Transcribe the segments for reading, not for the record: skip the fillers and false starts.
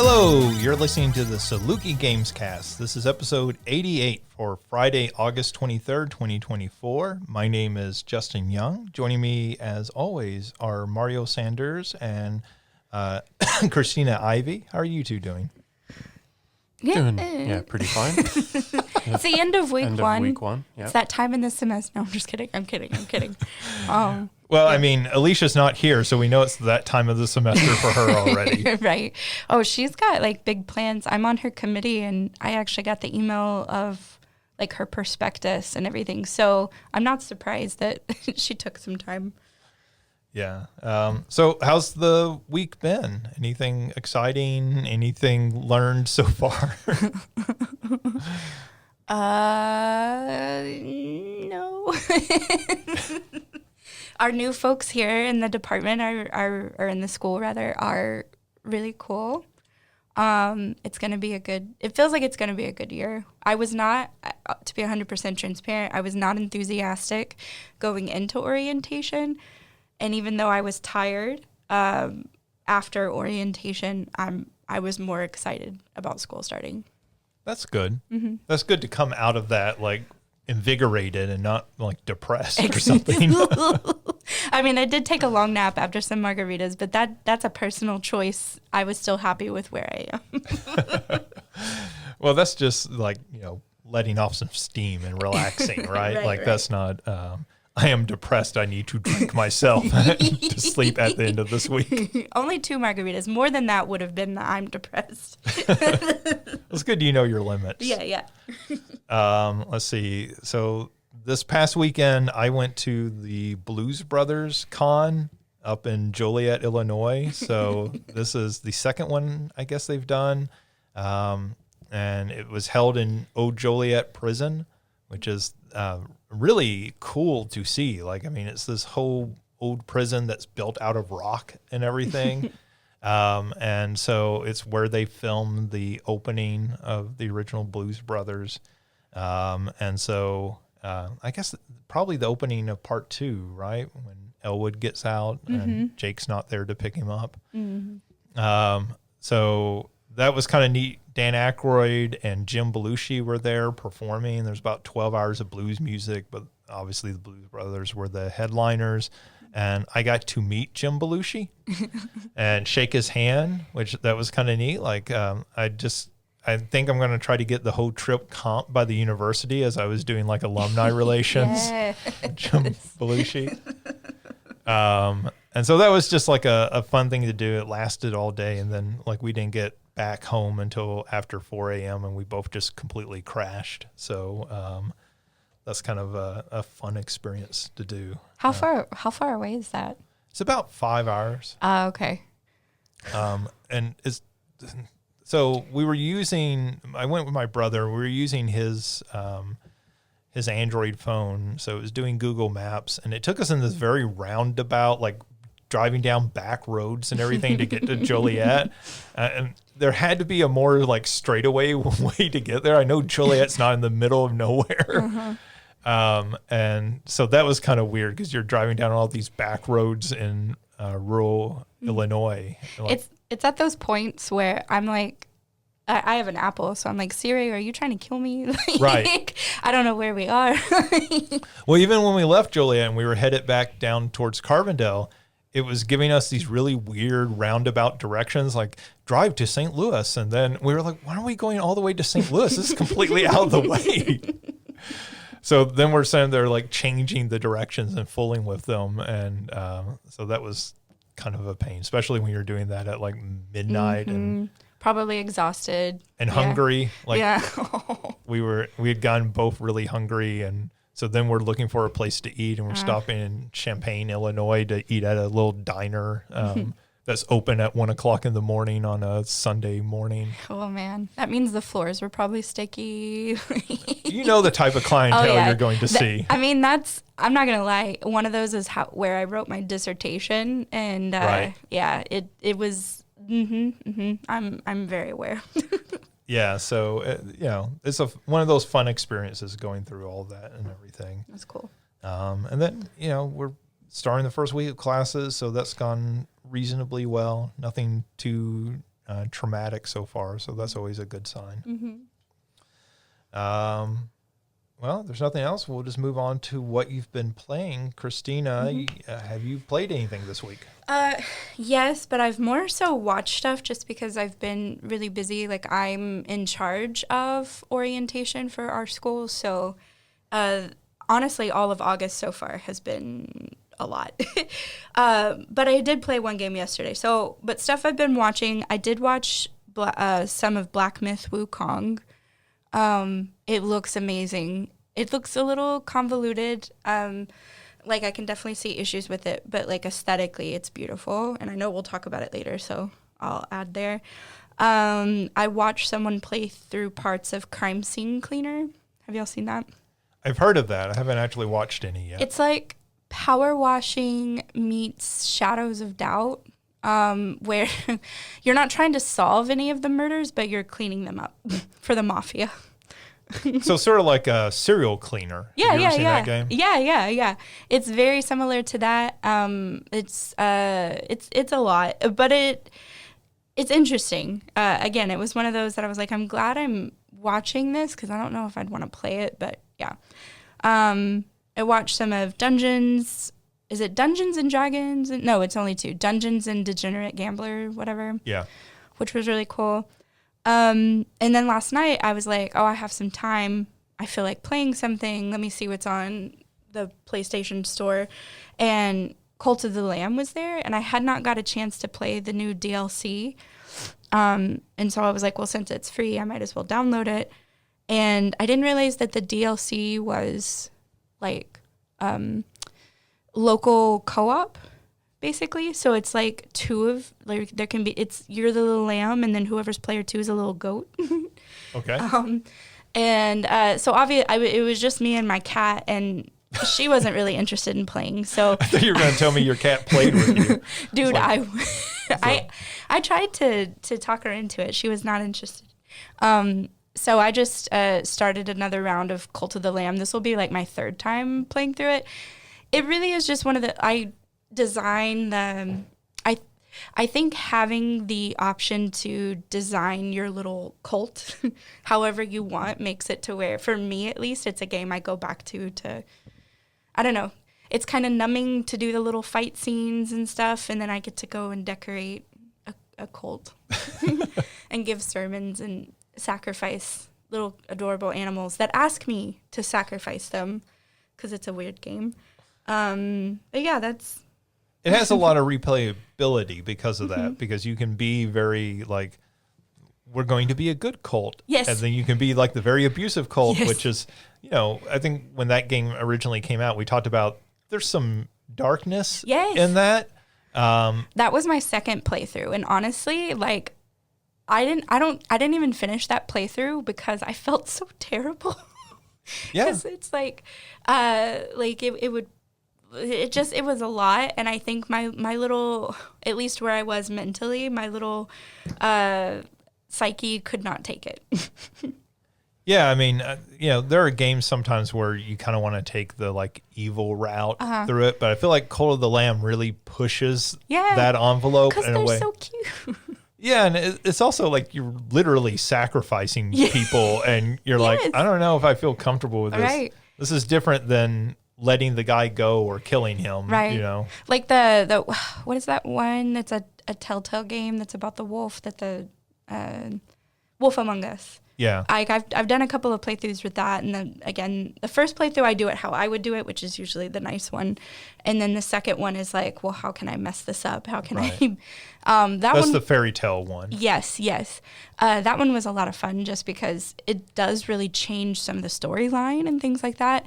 Hello, you're listening to the Saluki Gamescast. This is episode 88 for Friday, August 23rd, 2024. My name is Justin Young. Joining me, as always, are Mario Sanders and Christina Ivey. How are you two doing? Doing pretty fine. It's the end of week one. Week one. Yeah. It's that time in the semester. No, I'm just kidding. I'm kidding. Well, I mean, Alicia's not here, so we know it's that time of the semester for her already. Right. Oh, she's got like big plans. I'm on her committee, and I actually got the email of like her prospectus and everything. So I'm not surprised that she took some time. Yeah. So how's the week been? Anything exciting? Anything learned so far? No. Our new folks here in the department or in the school rather are really cool. It's going to be it feels like it's going to be a good year. I was not, to be 100% transparent, I was not enthusiastic going into orientation. And even though I was tired after orientation, I was more excited about school starting. That's good. Mm-hmm. That's good to come out of that like invigorated and not like depressed or something. I mean, I did take a long nap after some margaritas, but that's a personal choice. I was still happy with where I am. Well, that's just like, letting off some steam and relaxing, right? Right. That's not, I am depressed. I need to drink myself to sleep at the end of this week. Only 2 margaritas. More than that would have been I'm depressed. It's good you know your limits. Yeah. Let's see. So this past weekend, I went to the Blues Brothers Con up in Joliet, Illinois. So this is the second one I guess they've done. And it was held in Old Joliet Prison, which is really cool to see. Like, I mean, it's this whole old prison that's built out of rock and everything. And so it's where they filmed the opening of the original Blues Brothers. And so I guess probably the opening of part 2, right? When Elwood gets out and Jake's not there to pick him up. Mm-hmm. So that was kind of neat. Dan Aykroyd and Jim Belushi were there performing. There's about 12 hours of blues music, but obviously the Blues Brothers were the headliners. And I got to meet Jim Belushi and shake his hand, which that was kind of neat. Like, I think I'm going to try to get the whole trip comp by the university as I was doing like alumni relations. Jim Belushi. And so that was just like a fun thing to do. It lasted all day. And then like we didn't get back home until after 4 a.m. and we both just completely crashed. So that's kind of a fun experience to do. How far away is that? It's about 5 hours. Okay. And so I went with my brother. We were using his Android phone. So it was doing Google Maps, and it took us in this very roundabout, like driving down back roads and everything to get to Joliet. And there had to be a more like straightaway way to get there. I know Joliet's not in the middle of nowhere. And so that was kind of weird because you're driving down all these back roads in rural Illinois. Like, it's at those points where I'm like, I have an Apple, so I'm like, Siri, are you trying to kill me? Right. I don't know where we are. Well, even when we left Joliet and we were headed back down towards Carbondale, it was giving us these really weird roundabout directions, like drive to St. Louis. And then we were like, why are we going all the way to St. Louis? This is completely out of the way. So then we're saying they're like changing the directions and fooling with them. And so that was kind of a pain, especially when you're doing that at like midnight and probably exhausted and hungry. Like yeah. we had gotten both really hungry, and so then we're looking for a place to eat, and we're stopping in Champaign, Illinois, to eat at a little diner that's open at 1:00 in the morning on a Sunday morning. Oh man, that means the floors were probably sticky. You know the type of clientele you're going to see. I mean, I'm not gonna lie. One of those is where I wrote my dissertation, and it was. I'm very aware. Yeah, so it's one of those fun experiences going through all that and everything. That's cool. And then we're starting the first week of classes, so that's gone reasonably well. Nothing too traumatic so far, so that's always a good sign. Well, there's nothing else. We'll just move on to what you've been playing. Christina, have you played anything this week? Yes, but I've more so watched stuff just because I've been really busy. Like, I'm in charge of orientation for our school, so honestly, all of August so far has been a lot. But I did play one game yesterday. But stuff I've been watching, I did watch some of Black Myth Wukong. It looks amazing. It looks a little convoluted. Like, I can definitely see issues with it, but like aesthetically, it's beautiful. And I know we'll talk about it later, so I'll add there. I watched someone play through parts of Crime Scene Cleaner. Have y'all seen that? I've heard of that. I haven't actually watched any yet. It's like power washing meets Shadows of Doubt, where you're not trying to solve any of the murders, but you're cleaning them up for the Mafia. So sort of like a serial cleaner. Yeah, Have you ever seen yeah. that game? Yeah. It's very similar to that. It's a lot, but it's interesting. Again, it was one of those that I was like, I'm glad I'm watching this because I don't know if I'd want to play it, but yeah. I watched some of Dungeons. Is it Dungeons and Dragons? No, it's only 2. Dungeons and Degenerate Gambler, whatever. Yeah. Which was really cool. And then last night I was like, I have some time. I feel like playing something. Let me see what's on the PlayStation Store. And Cult of the Lamb was there, and I had not got a chance to play the new DLC. And so I was like, well, since it's free, I might as well download it. And I didn't realize that the DLC was like local co-op, basically. So it's like there can be, you're the little lamb, and then whoever's player 2 is a little goat. Okay. So obviously it was just me and my cat, and she wasn't really interested in playing. So I thought you were going to tell me your cat played with you. Dude, Like, I tried to talk her into it. She was not interested. So I just started another round of Cult of the Lamb. This will be like my 3rd time playing through it. It really is just one of the, I design the, I think having the option to design your little cult however you want makes it to where, for me at least, it's a game I go back to, I don't know. It's kind of numbing to do the little fight scenes and stuff, and then I get to go and decorate a cult and give sermons and sacrifice little adorable animals that ask me to sacrifice them because it's a weird game. But yeah, that's... It has a lot of replayability because of that, because you can be very like, we're going to be a good cult. Yes. And then you can be like the very abusive cult, Yes. which is, I think when that game originally came out, we talked about there's some darkness Yes. in that. That was my 2nd playthrough, and honestly, like, I didn't even finish that playthrough because I felt so terrible. Yeah. Because it's like it was a lot, and I think my little, at least where I was mentally, my little psyche could not take it. Yeah, I mean, there are games sometimes where you kind of want to take the like evil route through it, but I feel like Cult of the Lamb really pushes that envelope in a way. Because they're so cute. Yeah, and it's also like you're literally sacrificing people, and you're like, I don't know if I feel comfortable with this. Right. This is different than letting the guy go or killing him. Right. Like the what is that one that's a Telltale game that's about the wolf, that the Wolf Among Us. Yeah. I've done a couple of playthroughs with that, and then again, the first playthrough I do it how I would do it, which is usually the nice one, and then the second one is like, well, how can I mess this up? How can I? That's the fairy tale one. Yes. That one was a lot of fun just because it does really change some of the storyline and things like that,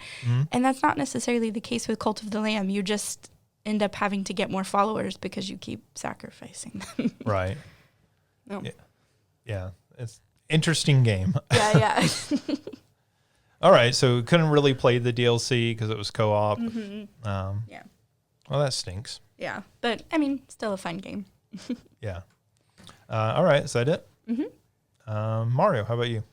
and that's not necessarily the case with Cult of the Lamb. You just end up having to get more followers because you keep sacrificing them. Right. No. Yeah. It's interesting game. Yeah. All right, so couldn't really play the DLC because it was co-op. Yeah. Well, that stinks. Yeah, but I mean, still a fun game. Yeah. All right, is that it? Mario, how about you?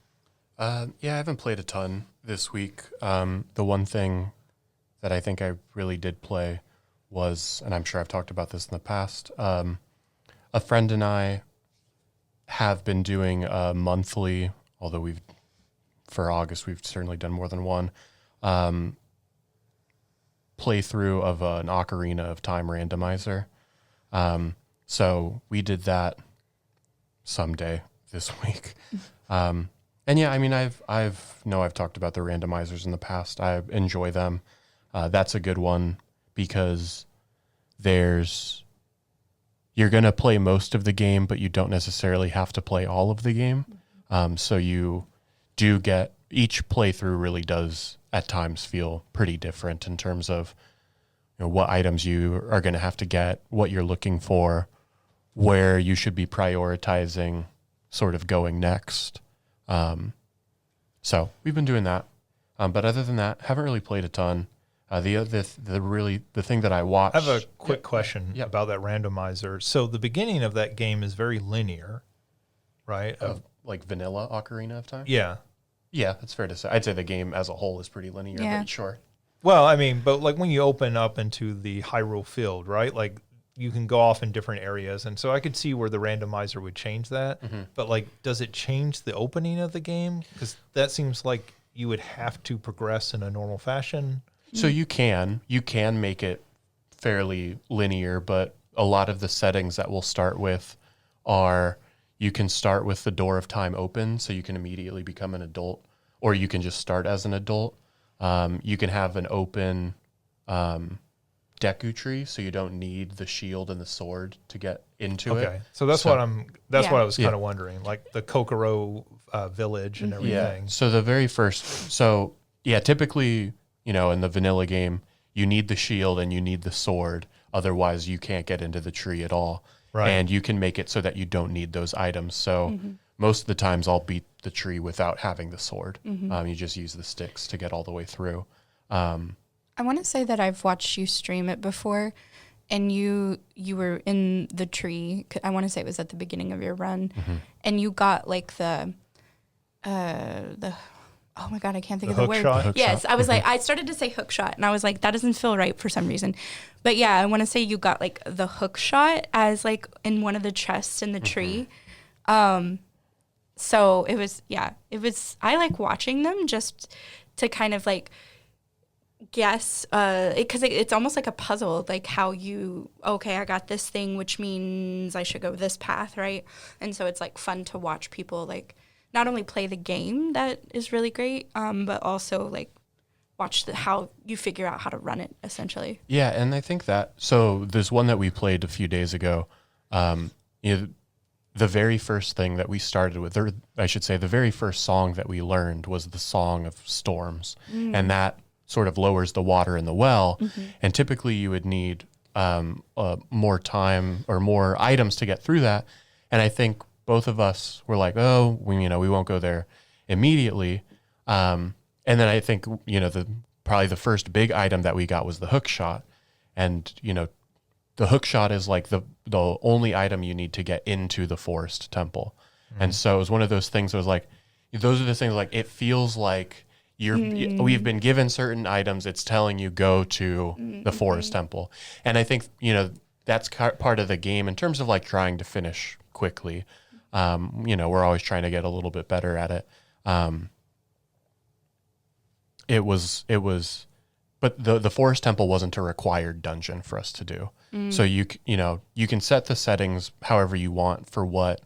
Yeah, I haven't played a ton this week. The one thing that I think I really did play was, and I'm sure I've talked about this in the past, a friend and I have been doing a monthly, although for August, we've certainly done more than one, playthrough of an Ocarina of Time randomizer. So we did that someday this week. And yeah, I mean, I've talked about the randomizers in the past. I enjoy them. That's a good one because you're going to play most of the game, but you don't necessarily have to play all of the game. So you do get, each playthrough really does at times feel pretty different in terms of what items you are going to have to get, what you're looking for, where you should be prioritizing sort of going next. So we've been doing that. But other than that, haven't really played a ton. The thing that I watched. I have a quick question about that randomizer. So the beginning of that game is very linear, right? Like vanilla Ocarina of Time? Yeah. Yeah, that's fair to say. I'd say the game as a whole is pretty linear, but sure. Well, I mean, but like when you open up into the Hyrule field, right? Like you can go off in different areas. And so I could see where the randomizer would change that. Mm-hmm. But like, does it change the opening of the game? Because that seems like you would have to progress in a normal fashion. So you can make it fairly linear, but a lot of the settings that we'll start with are you can start with the Door of Time open, so you can immediately become an adult, or you can just start as an adult. You can have an open Deku tree, so you don't need the shield and the sword to get into it. Okay, so that's what I was kind of wondering, like the Kokoro village and everything. Yeah. So the very first, typically, in the vanilla game, you need the shield and you need the sword. Otherwise, you can't get into the tree at all. Right. And you can make it so that you don't need those items. So most of the times I'll beat the tree without having the sword. You just use the sticks to get all the way through. I want to say that I've watched you stream it before, and you were in the tree. I want to say it was at the beginning of your run, and you got like the oh my God, I can't think of the word. Yes, I was like, I started to say hook shot, and I was like, that doesn't feel right for some reason. But yeah, I want to say you got like the hook shot as like in one of the chests in the tree. So it was, I like watching them just to kind of like guess, because it's almost like a puzzle, like how I got this thing, which means I should go this path, right? And so it's like fun to watch people like not only play the game, that is really great, but also like watch how you figure out how to run it, essentially. Yeah, and I think so this one that we played a few days ago, the very first thing that we started with, or I should say the very first song that we learned was the Song of Storms, and that sort of lowers the water in the well, and typically you would need more time or more items to get through that, and I think both of us were like, we won't go there immediately. And then I think, probably the first big item that we got was the hook shot. And, the hook shot is like the only item you need to get into the forest temple. And so it was one of those things that was like, those are the things like, it feels like we've been given certain items. It's telling you go to the forest temple. And I think, that's part of the game in terms of like trying to finish quickly. We're always trying to get a little bit better at it. But the forest temple wasn't a required dungeon for us to do. So you can set the settings however you want for what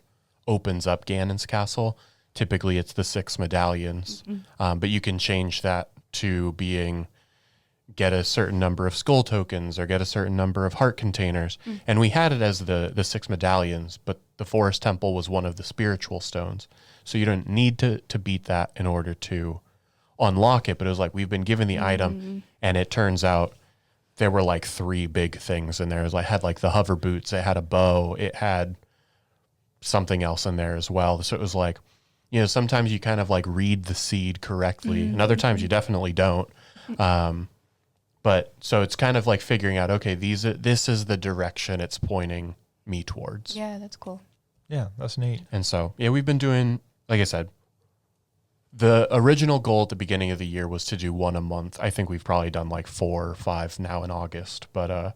opens up Ganon's castle. Typically it's the 6 medallions, but you can change that to being get a certain number of skull tokens or get a certain number of heart containers. And we had it as the 6 medallions, but the forest temple was one of the spiritual stones. So you don't need to beat that in order to unlock it. But it was like, we've been given the item, and it turns out there were like 3 big things in there. It had like the hover boots, it had a bow, it had something else in there as well. So it was like, sometimes you kind of like read the seed correctly, and other times you definitely don't. But so it's kind of like figuring out, okay, this is the direction it's pointing me towards. Yeah, that's cool. Yeah, that's neat. And so, we've been doing, like I said, the original goal at the beginning of the year was to do 1 a month. I think we've probably done like 4 or 5 now in August. But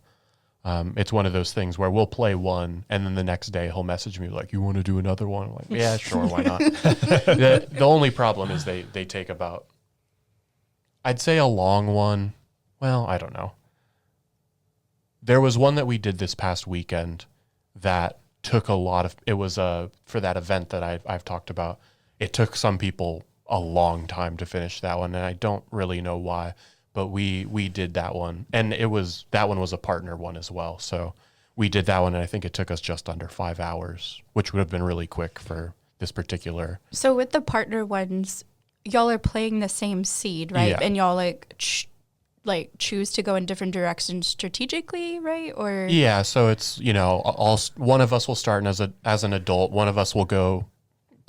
It's one of those things where we'll play one, and then the next day he'll message me like, "You want to do another one?" I'm like, yeah, sure, why not? The only problem is they take about, I'd say a long one. Well, I don't know. There was one that we did this past weekend that took a lot of. It was for that event that I've talked about. It took some people a long time to finish that one, and I don't really know why. But we did that one, and that one was a partner one as well. So we did that one, and I think it took us just under 5 hours, which would have been really quick for this particular. So with the partner ones, y'all are playing the same seed, right? Yeah. And y'all choose to go in different directions strategically, right? Or Yeah, so it's one of us will start as an adult, one of us will go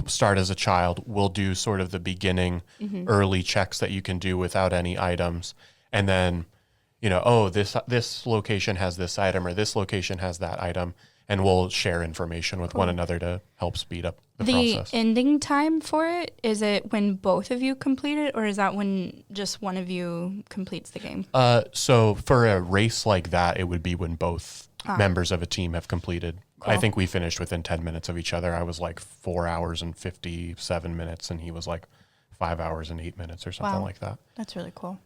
start as a child. We'll do sort of the beginning early checks that you can do without any items, and then this location has this item or this location has that item, and we'll share information with one another to help speed up the process. The ending time for it, is it when both of you complete it, or is that when just one of you completes the game? So for a race like that, it would be when both members of a team have completed. Cool. I think we finished within 10 minutes of each other. I was like 4 hours and 57 minutes, and he was like 5 hours and 8 minutes or something like that. That's really cool.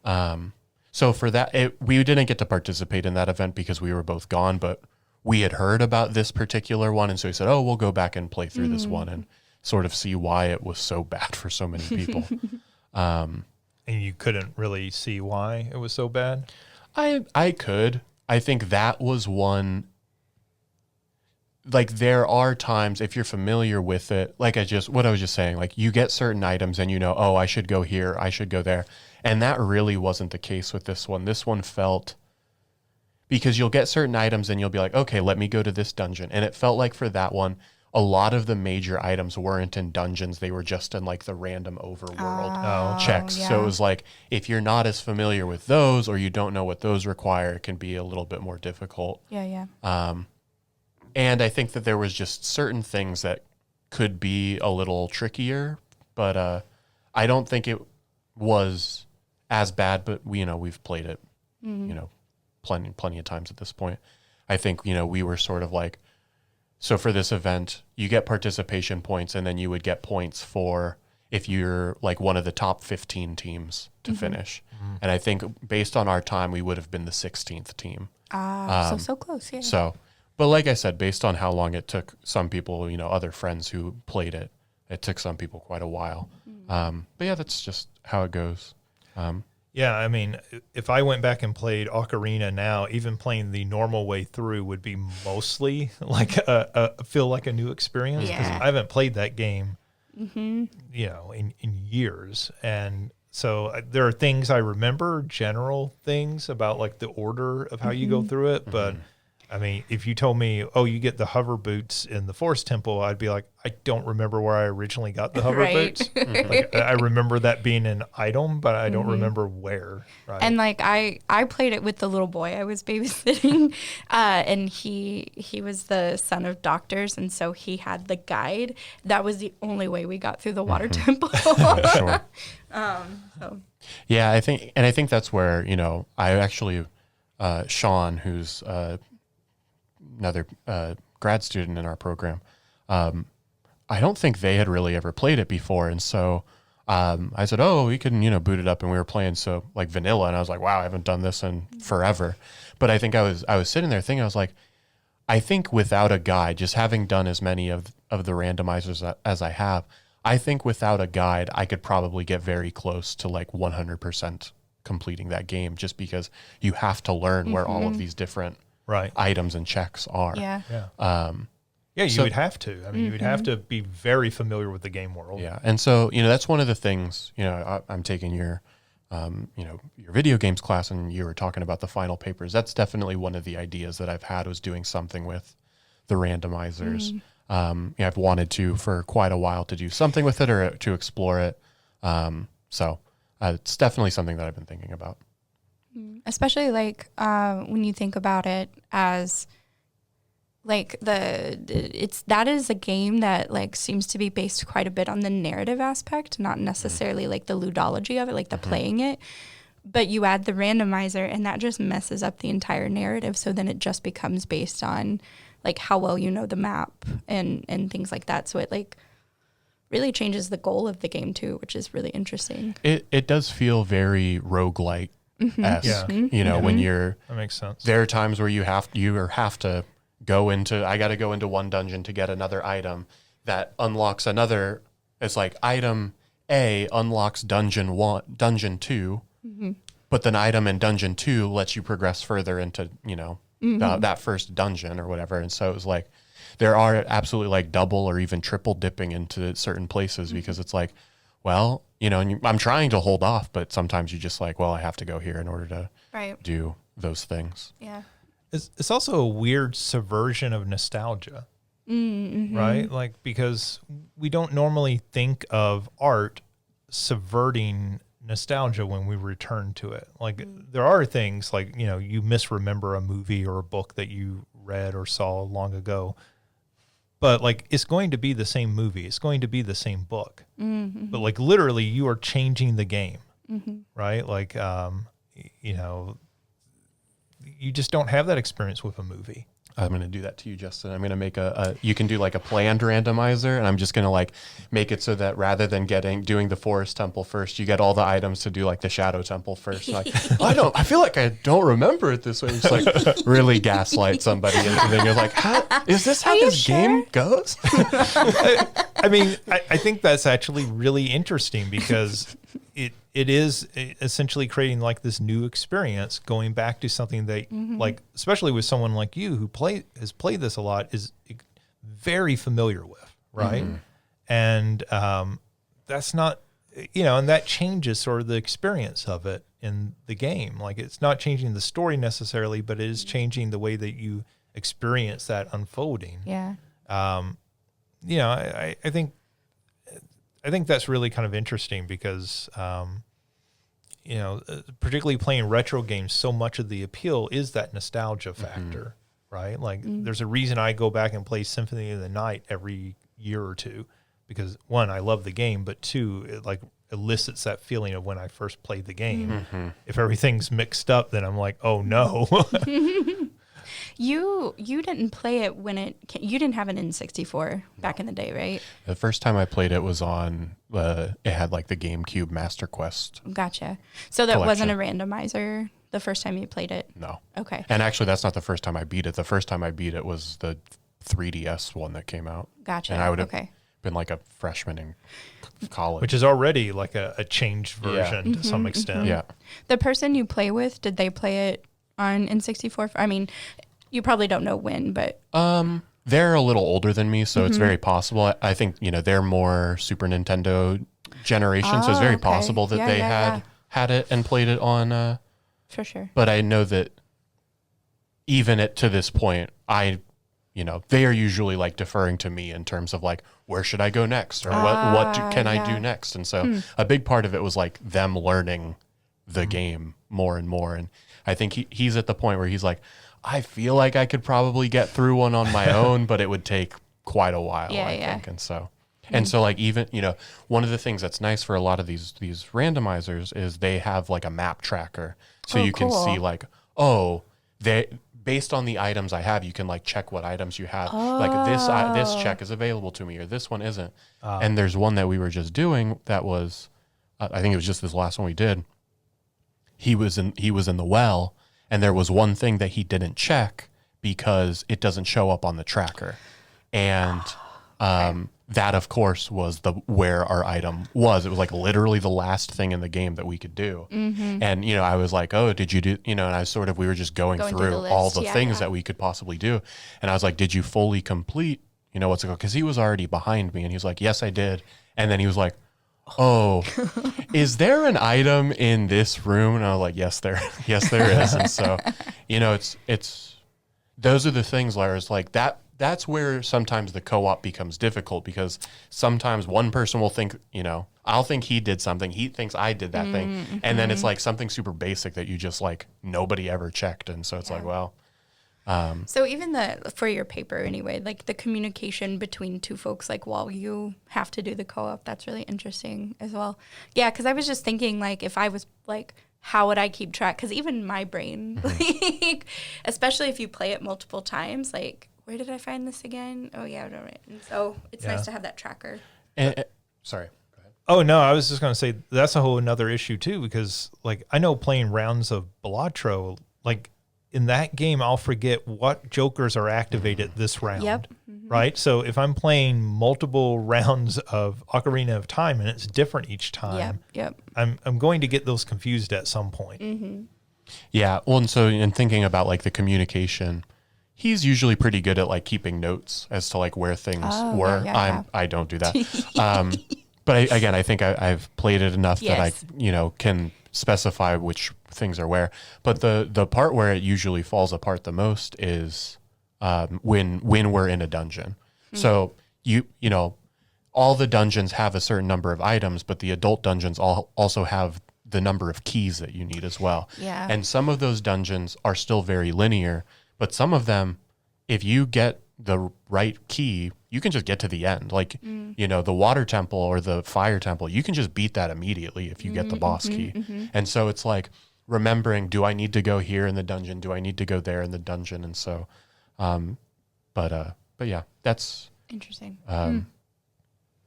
So for that, we didn't get to participate in that event because we were both gone, but we had heard about this particular one, and so we said, we'll go back and play through this one and sort of see why it was so bad for so many people. And you couldn't really see why it was so bad? I could. I think that was one. Like, there are times, if you're familiar with it, like what I was just saying, like you get certain items and I should go here, I should go there. And that really wasn't the case with this one. This one felt, because you'll get certain items and you'll be like, okay, let me go to this dungeon. And it felt like for that one, a lot of the major items weren't in dungeons. They were just in like the random overworld checks. Yeah. So it was like, if you're not as familiar with those or you don't know what those require, it can be a little bit more difficult. Yeah. And I think that there was just certain things that could be a little trickier, but I don't think it was as bad. But we've played it, plenty of times at this point. I think we were sort of like, so for this event, you get participation points, and then you would get points for if you're like one of the top 15 teams to finish. And I think based on our time, we would have been the 16th team. So close, yeah. So. But like I said, based on how long it took some people, other friends who played it, it took some people quite a while. But yeah, that's just how it goes. Yeah, I mean, if I went back and played Ocarina now, even playing the normal way through would be mostly like feel like a new experience, because I haven't played that game, in years. And so there are things I remember, general things about like the order of how you go through it, but I mean, if you told me, you get the hover boots in the Forest Temple, I'd be like, I don't remember where I originally got the hover boots. Like, I remember that being an item, but I don't remember where. Right? And like I played it with the little boy I was babysitting, and he was the son of doctors, and so he had the guide. That was the only way we got through the water temple. Sure. So. Yeah, I think that's where I actually Sean, who's another grad student in our program, I don't think they had really ever played it before, and so I said, we can boot it up, and we were playing so like vanilla, and I was like, wow, I haven't done this in forever. But I think I was sitting there thinking, I was like, I think without a guide, just having done as many of the randomizers as I have, I think without a guide, I could probably get very close to like 100% completing that game, just because you have to learn where all of these different items and checks are. Yeah. You would have to. I mean, you would have to be very familiar with the game world. Yeah, and so that's one of the things. I'm taking your, your video games class, and you were talking about the final papers. That's definitely one of the ideas that I've had, was doing something with the randomizers. I've wanted to for quite a while to do something with it or to explore it. So it's definitely something that I've been thinking about. Especially like when you think about it as like that is a game that like seems to be based quite a bit on the narrative aspect, not necessarily like the ludology of it, like the playing it. but you add the randomizer and that just messes up the entire narrative. So then it just becomes based on like how well you know the map and things like that. So it like really changes the goal of the game too, which is really interesting. It does feel very roguelike esque, you know, when you're, that makes sense. There are times where you have to go into, I got to go into one dungeon to get another item that unlocks another. It's like item A unlocks dungeon 2, but then item in dungeon 2 lets you progress further into, you know, that first dungeon or whatever. And so it was like, there are absolutely like double or even triple dipping into certain places because it's like, well, you know, and I'm trying to hold off, but sometimes you just like, well, I have to go here in order to do those things. Yeah. It's also a weird subversion of nostalgia, right? Like, because we don't normally think of art subverting nostalgia when we return to it. Like, there are things like, you know, you misremember a movie or a book that you read or saw long ago, but like, it's going to be the same movie. It's going to be the same book, but like literally you are changing the game, right? Like, you know, you just don't have that experience with a movie. I'm going to do that to you, Justin. I'm going to make you can do like a planned randomizer, and I'm just going to like make it so that rather than doing the forest temple first, you get all the items to do like the shadow temple first. Like, I feel like I don't remember it this way. It's like really gaslight somebody into thinking, you're like, is this how this game goes? I mean, I think that's actually really interesting because it is essentially creating like this new experience, going back to something that like, especially with someone like you who has played this a lot, is very familiar with, right? And that's not, you know, and that changes sort of the experience of it in the game. Like, it's not changing the story necessarily, but it is changing the way that you experience that unfolding. Yeah. You know, I think that's really kind of interesting because, you know, particularly playing retro games, so much of the appeal is that nostalgia factor, right? Like, there's a reason I go back and play Symphony of the Night every year or two because, one, I love the game, but two, it like elicits that feeling of when I first played the game. If everything's mixed up, then I'm like, oh no. You didn't play it when you didn't have an N64 back in the day, right? The first time I played it was on, it had like the GameCube Master Quest. Gotcha. So that collection. wasn't a randomizer the first time you played it? No. Okay. And actually, that's not the first time I beat it. The first time I beat it was the 3DS one that came out. Gotcha. And I would have been like a freshman in college. Which is already like a changed version to some extent. Yeah. The person you play with, did they play it on N64? I mean, you probably don't know when, but they're a little older than me, so it's very possible. I think, you know, they're more Super Nintendo generation, so it's very possible that they had it and played it on. For sure. But I know that even to this point, you know, they are usually like deferring to me in terms of like, where should I go next, or what can I do next? And so a big part of it was like them learning the game more and more. And I think he's at the point where he's like, I feel like I could probably get through one on my own, but it would take quite a while, I think. And so like, even, you know, one of the things that's nice for a lot of these randomizers is they have like a map tracker. So you can see like, based on the items I have, you can like check what items you have. Like this check is available to me, or this one isn't. And there's one that we were just doing that was, I think it was just this last one we did. He was in the well, and there was one thing that he didn't check because it doesn't show up on the tracker. And that, of course, was where our item was. It was like literally the last thing in the game that we could do. And, you know, I was like, oh, did you do, you know, and we were just going through all the things that we could possibly do. And I was like, did you fully complete, you know, what's it called? Because he was already behind me, and he was like, yes, I did. And then he was like, oh, is there an item in this room? And I was like, yes, there is. And so, you know, it's those are the things where it's like that's where sometimes the co-op becomes difficult, because sometimes one person will think, you know, I'll think he did something, he thinks I did that thing, and then it's like something super basic that you just like nobody ever checked, and so it's like, well. So even for your paper anyway, like the communication between two folks, like while you have to do the co-op, that's really interesting as well. Yeah, because I was just thinking, like, if I was like how would I keep track? Because even my brain, like, especially if you play it multiple times, like, where did I find this again? Oh, yeah, right. And so it's nice to have that tracker. Sorry. Go ahead. Oh, no, I was just going to say that's a whole another issue, too, because, like, I know playing rounds of Balatro, like, in that game, I'll forget what jokers are activated this round. Yep. Right? So if I'm playing multiple rounds of Ocarina of Time and it's different each time, I'm going to get those confused at some point. Yeah. Well, and so in thinking about like the communication, he's usually pretty good at like keeping notes as to like where things were. I don't do that. But I think I've played it enough that I, can specify which things are where. But the part where it usually falls apart the most is when we're in a dungeon. So you know, all the dungeons have a certain number of items, but the adult dungeons also have the number of keys that you need as well. Yeah. And some of those dungeons are still very linear, but some of them, if you get the right key, you can just get to the end. Like, the water temple or the fire temple, you can just beat that immediately if you get the boss key. And so it's like remembering, do I need to go here in the dungeon? Do I need to go there in the dungeon? And so, but yeah, that's interesting.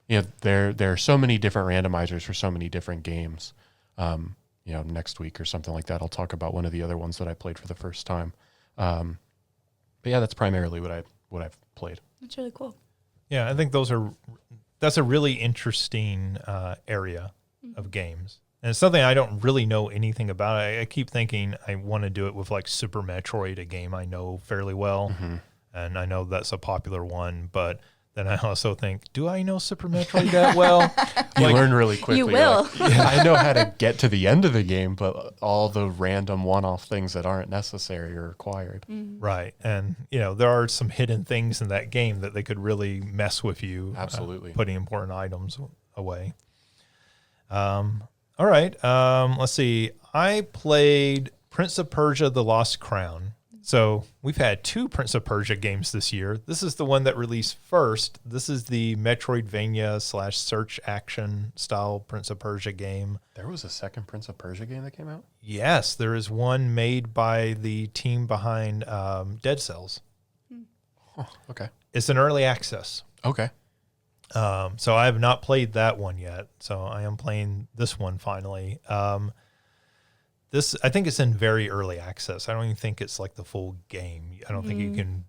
There are so many different randomizers for so many different games. Next week or something like that, I'll talk about one of the other ones that I played for the first time. But yeah, that's primarily what I've played. That's really cool. Yeah, I think that's a really interesting area of games. And it's something I don't really know anything about. I keep thinking I want to do it with like Super Metroid, a game I know fairly well. And I know that's a popular one, but then I also think, do I know Super Metroid that well? You learn really quickly. You will. Like, I know how to get to the end of the game, but all the random one-off things that aren't necessary or required. Right. And, there are some hidden things in that game that they could really mess with you. Absolutely. Putting important items away. All right. Let's see. I played Prince of Persia: The Lost Crown. So we've had 2 Prince of Persia games this year. This is the one that released first. This is the Metroidvania / search action style Prince of Persia game. There was a second Prince of Persia game that came out? Yes, there is one made by the team behind Dead Cells. Oh, okay. It's an early access. Okay. So I have not played that one yet. So I am playing this one finally. I think it's in very early access. I don't even think it's like the full game. I don't think you can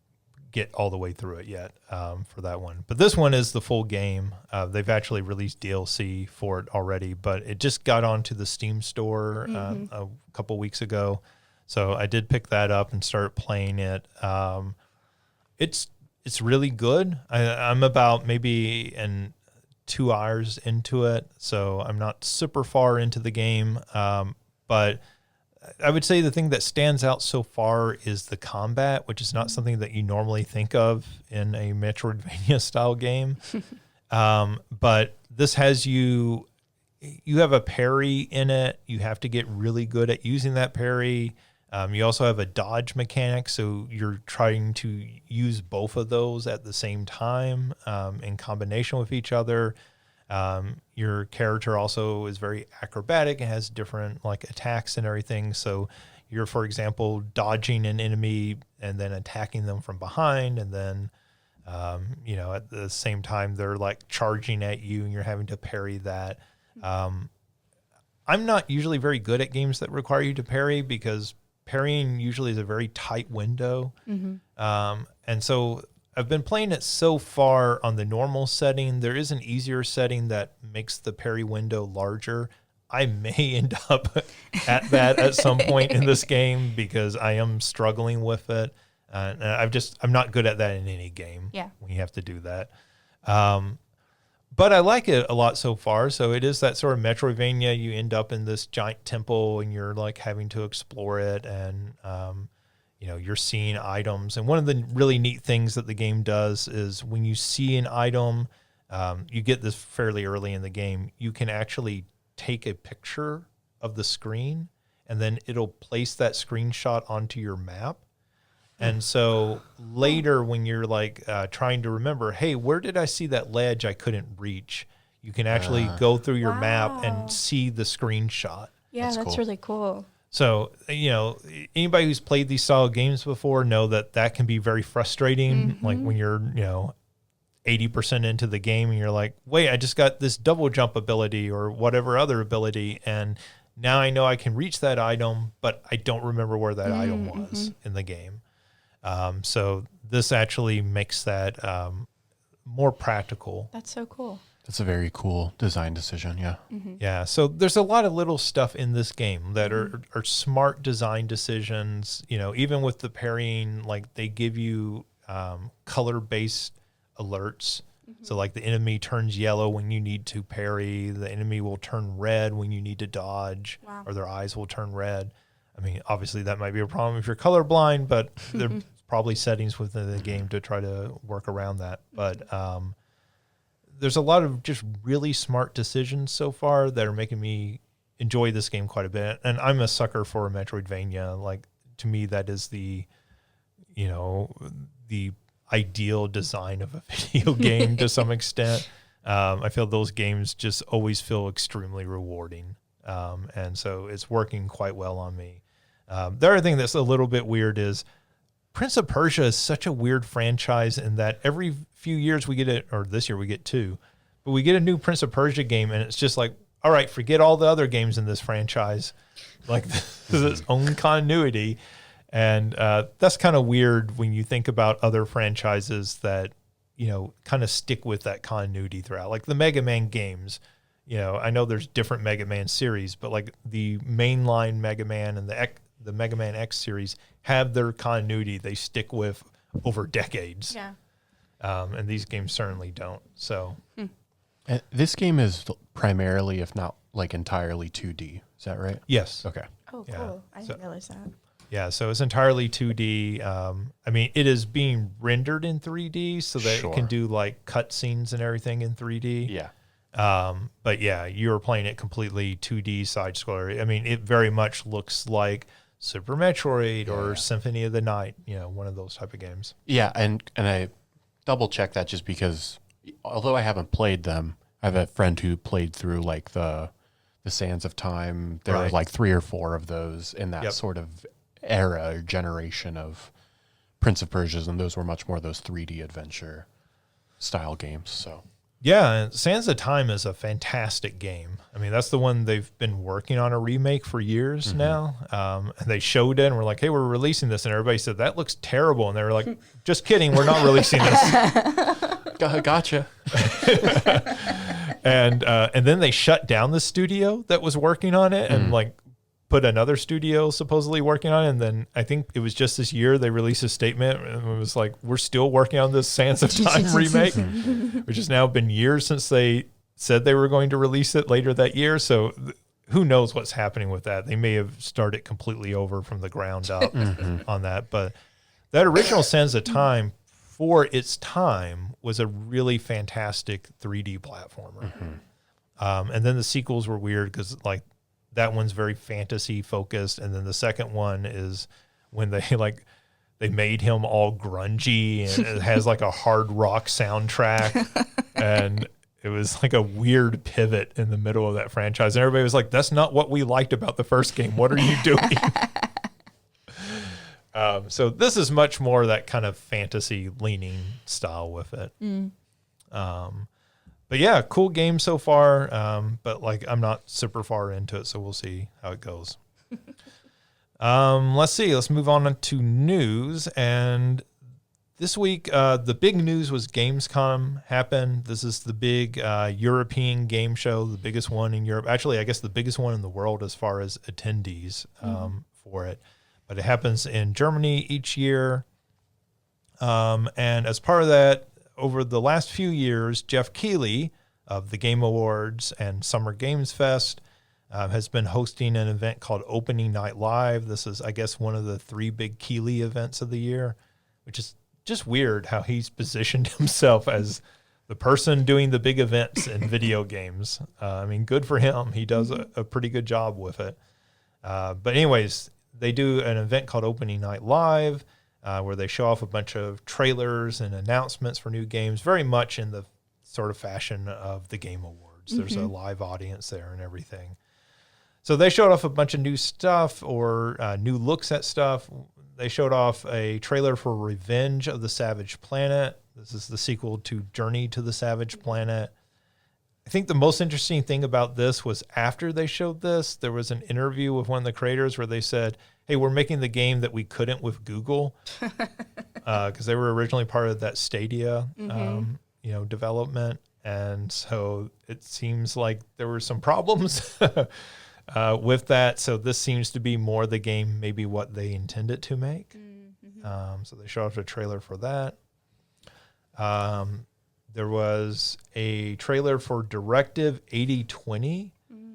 get all the way through it yet for that one. But this one is the full game. They've actually released DLC for it already, but it just got onto the Steam store a couple weeks ago. So I did pick that up and start playing it. It's really good. I'm about maybe 2 hours into it, so I'm not super far into the game. But I would say the thing that stands out so far is the combat, which is not something that you normally think of in a Metroidvania style game. But this has you have a parry in it. You have to get really good at using that parry. You also have a dodge mechanic, so you're trying to use both of those at the same time in combination with each other. Your character also is very acrobatic and has different like attacks and everything. So you're, for example, dodging an enemy and then attacking them from behind. And then, at the same time, they're like charging at you and you're having to parry that. I'm not usually very good at games that require you to parry because parrying usually is a very tight window. And so I've been playing it so far on the normal setting. There is an easier setting that makes the parry window larger. I may end up at that at some point in this game because I am struggling with it. I'm not good at that in any game. Yeah. When you have to do that. But I like it a lot so far. So it is that sort of Metroidvania. You end up in this giant temple and you're like having to explore it and, you're seeing items. And one of the really neat things that the game does is when you see an item, you get this fairly early in the game, you can actually take a picture of the screen and then it'll place that screenshot onto your map. And so later when you're like trying to remember, hey, where did I see that ledge I couldn't reach? You can actually go through your map and see the screenshot. Yeah, that's cool. really cool. So, anybody who's played these style games before know that can be very frustrating. Like when you're, 80% into the game and you're like, wait, I just got this double jump ability or whatever other ability. And now I know I can reach that item, but I don't remember where that item was in the game. So this actually makes that more practical. That's so cool. That's a very cool design decision. Yeah. Yeah. So there's a lot of little stuff in this game that are smart design decisions. Even with the parrying, like they give you color-based alerts. So like the enemy turns yellow when you need to parry. The enemy will turn red when you need to dodge, or their eyes will turn red. I mean, obviously that might be a problem if you're colorblind, but there's probably settings within the game to try to work around that. But there's a lot of just really smart decisions so far that are making me enjoy this game quite a bit. And I'm a sucker for a Metroidvania. Like, to me, that is the ideal design of a video game to some extent. I feel those games just always feel extremely rewarding. And so it's working quite well on me. The other thing that's a little bit weird is Prince of Persia is such a weird franchise in that every few years we get it, or this year we get 2, but we get a new Prince of Persia game and it's just like, all right, forget all the other games in this franchise. Like this is its own continuity. And that's kind of weird when you think about other franchises that, kind of stick with that continuity throughout. Like the Mega Man games, I know there's different Mega Man series, but like the mainline Mega Man and the Mega Man X series have their continuity they stick with over decades. Yeah. And these games certainly don't. So And this game is primarily, if not like entirely 2D. Is that right? yes. Okay. Oh, cool. Yeah. I didn't realize that. Yeah, so it's entirely 2D. I mean, it is being rendered in 3D so that it can do like cutscenes and everything in 3D. Yeah. But yeah, you're playing it completely 2D side scroller. I mean, it very much looks like Super Metroid or Symphony of the Night, one of those type of games. Yeah, and I double checked that just because although I haven't played them, I have a friend who played through like the Sands of Time. There are like 3 or 4 of those in that sort of era or generation of Prince of Persia's, and those were much more those 3D adventure style games. So yeah, and Sands of Time is a fantastic game. I mean, that's the one they've been working on a remake for years now. And they showed it and we're like, hey, we're releasing this. And everybody said, that looks terrible. And they were like, just kidding, we're not releasing this. Gotcha. And then they shut down the studio that was working on it and like put another studio supposedly working on it. And then I think it was just this year they released a statement and it was like, we're still working on this Sands of Time remake, which has now been years since they said they were going to release it later that year. So who knows what's happening with that? They may have started completely over from the ground up on that. But that original Sands of Time for its time was a really fantastic 3D platformer. And then the sequels were weird because like that one's very fantasy focused. And then the second one is when they made him all grungy and it has like a hard rock soundtrack. And it was like a weird pivot in the middle of that franchise. And everybody was like, that's not what we liked about the first game. What are you doing? So this is much more that kind of fantasy leaning style with it. But yeah, cool game so far. But like, I'm not super far into it, so we'll see how it goes. Let's see. Let's move on to news. And this week, the big news was Gamescom happened. This is the big European game show, the biggest one in Europe. Actually, I guess the biggest one in the world as far as attendees for it. But it happens in Germany each year. And as part of that, over the last few years, Jeff Keighley of the Game Awards and Summer Games Fest has been hosting an event called Opening Night Live. This is, I guess, one of the 3 big Keighley events of the year, which is just weird how he's positioned himself as the person doing the big events in video games. I mean, good for him. He does a pretty good job with it. But anyways, they do an event called Opening Night Live, where they show off a bunch of trailers and announcements for new games, very much in the sort of fashion of the Game Awards. There's a live audience there and everything. So they showed off a bunch of new stuff or new looks at stuff. They showed off a trailer for Revenge of the Savage Planet. This is the sequel to Journey to the Savage Planet. I think the most interesting thing about this was after they showed this, there was an interview with one of the creators where they said, hey, we're making the game that we couldn't with Google because they were originally part of that Stadia, development. And so it seems like there were some problems with that. So this seems to be more the game, maybe what they intended to make. So they showed off a trailer for that. There was a trailer for Directive 8020,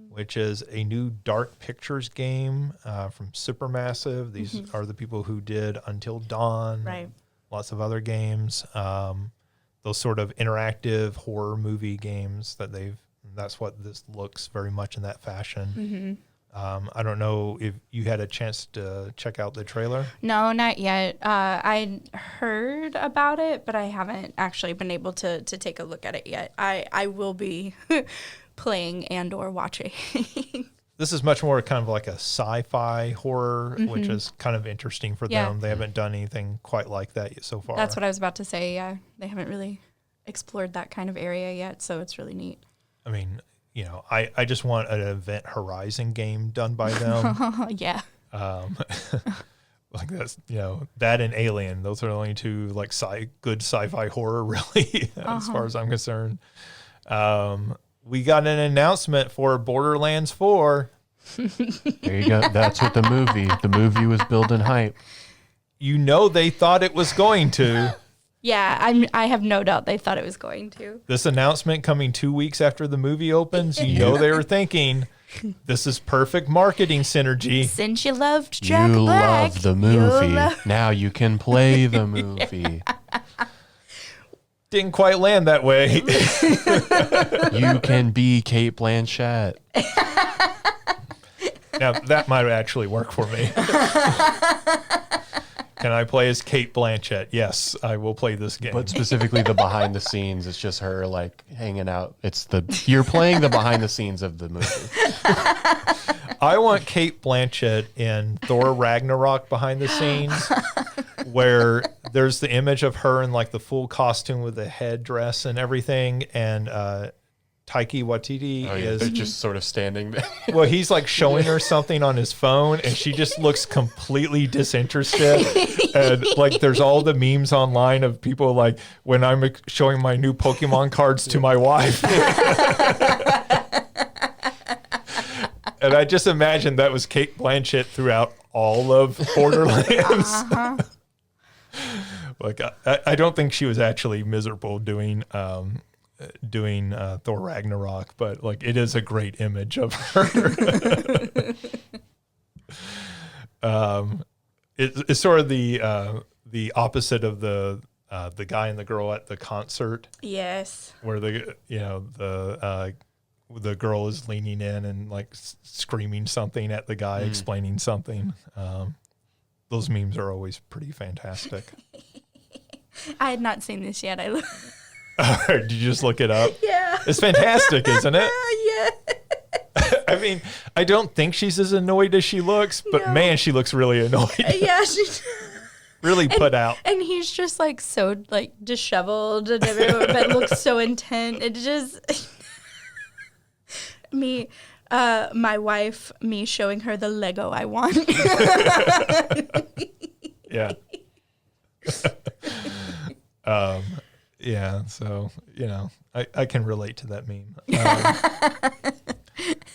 which is a new Dark Pictures game from Supermassive. These are the people who did Until Dawn, Right. Lots of other games. Those sort of interactive horror movie games that's what this looks very much in that fashion. I don't know if you had a chance to check out the trailer. No, not yet. I heard about it, but I haven't actually been able to take a look at it yet. I will be playing and or watching. This is much more kind of like a sci-fi horror, which is kind of interesting for them. They haven't done anything quite like that so far. That's what I was about to say. Yeah, they haven't really explored that kind of area yet, so it's really neat. I mean, I just want an Event Horizon game done by them. Yeah. Like that's, that and Alien. Those are the only two like good sci-fi horror, really, as far as I'm concerned. We got an announcement for Borderlands 4. There you go. That's what the movie was building hype. They thought it was going to. Yeah, I have no doubt they thought it was going to. This announcement coming 2 weeks after the movie opens, they were thinking, this is perfect marketing synergy. Since you loved Jack You Black, love the movie. Now you can play the movie. Didn't quite land that way. You can be Kate Blanchett. Now, that might actually work for me. Can I play as Kate Blanchett? Yes, I will play this game. But specifically the behind the scenes, it's just her like hanging out. You're playing the behind the scenes of the movie. I want Kate Blanchett in Thor Ragnarok behind the scenes, where there's the image of her in like the full costume with the headdress and everything, and Taika Waititi they're just sort of standing there. Well, he's like showing her something on his phone, and she just looks completely disinterested. And like, there's all the memes online of people like, when I'm showing my new Pokemon cards to my wife. And I just imagine that was Kate Blanchett throughout all of Borderlands. Like, I don't think she was actually miserable doing Thor Ragnarok, but like, it is a great image of her. It's sort of the opposite of the guy and the girl at the concert. Yes. Where the girl is leaning in and like screaming something at the guy, explaining something. Those memes are always pretty fantastic. I had not seen this yet. Did you just look it up? Yeah. It's fantastic, isn't it? Yeah. I mean, I don't think she's as annoyed as she looks, but No. man, she looks really annoyed. Yeah. Really put out. And he's just like so like disheveled and everyone, but looks so intent. It just my wife, me showing her the Lego I want. Yeah. Yeah, so, I can relate to that meme.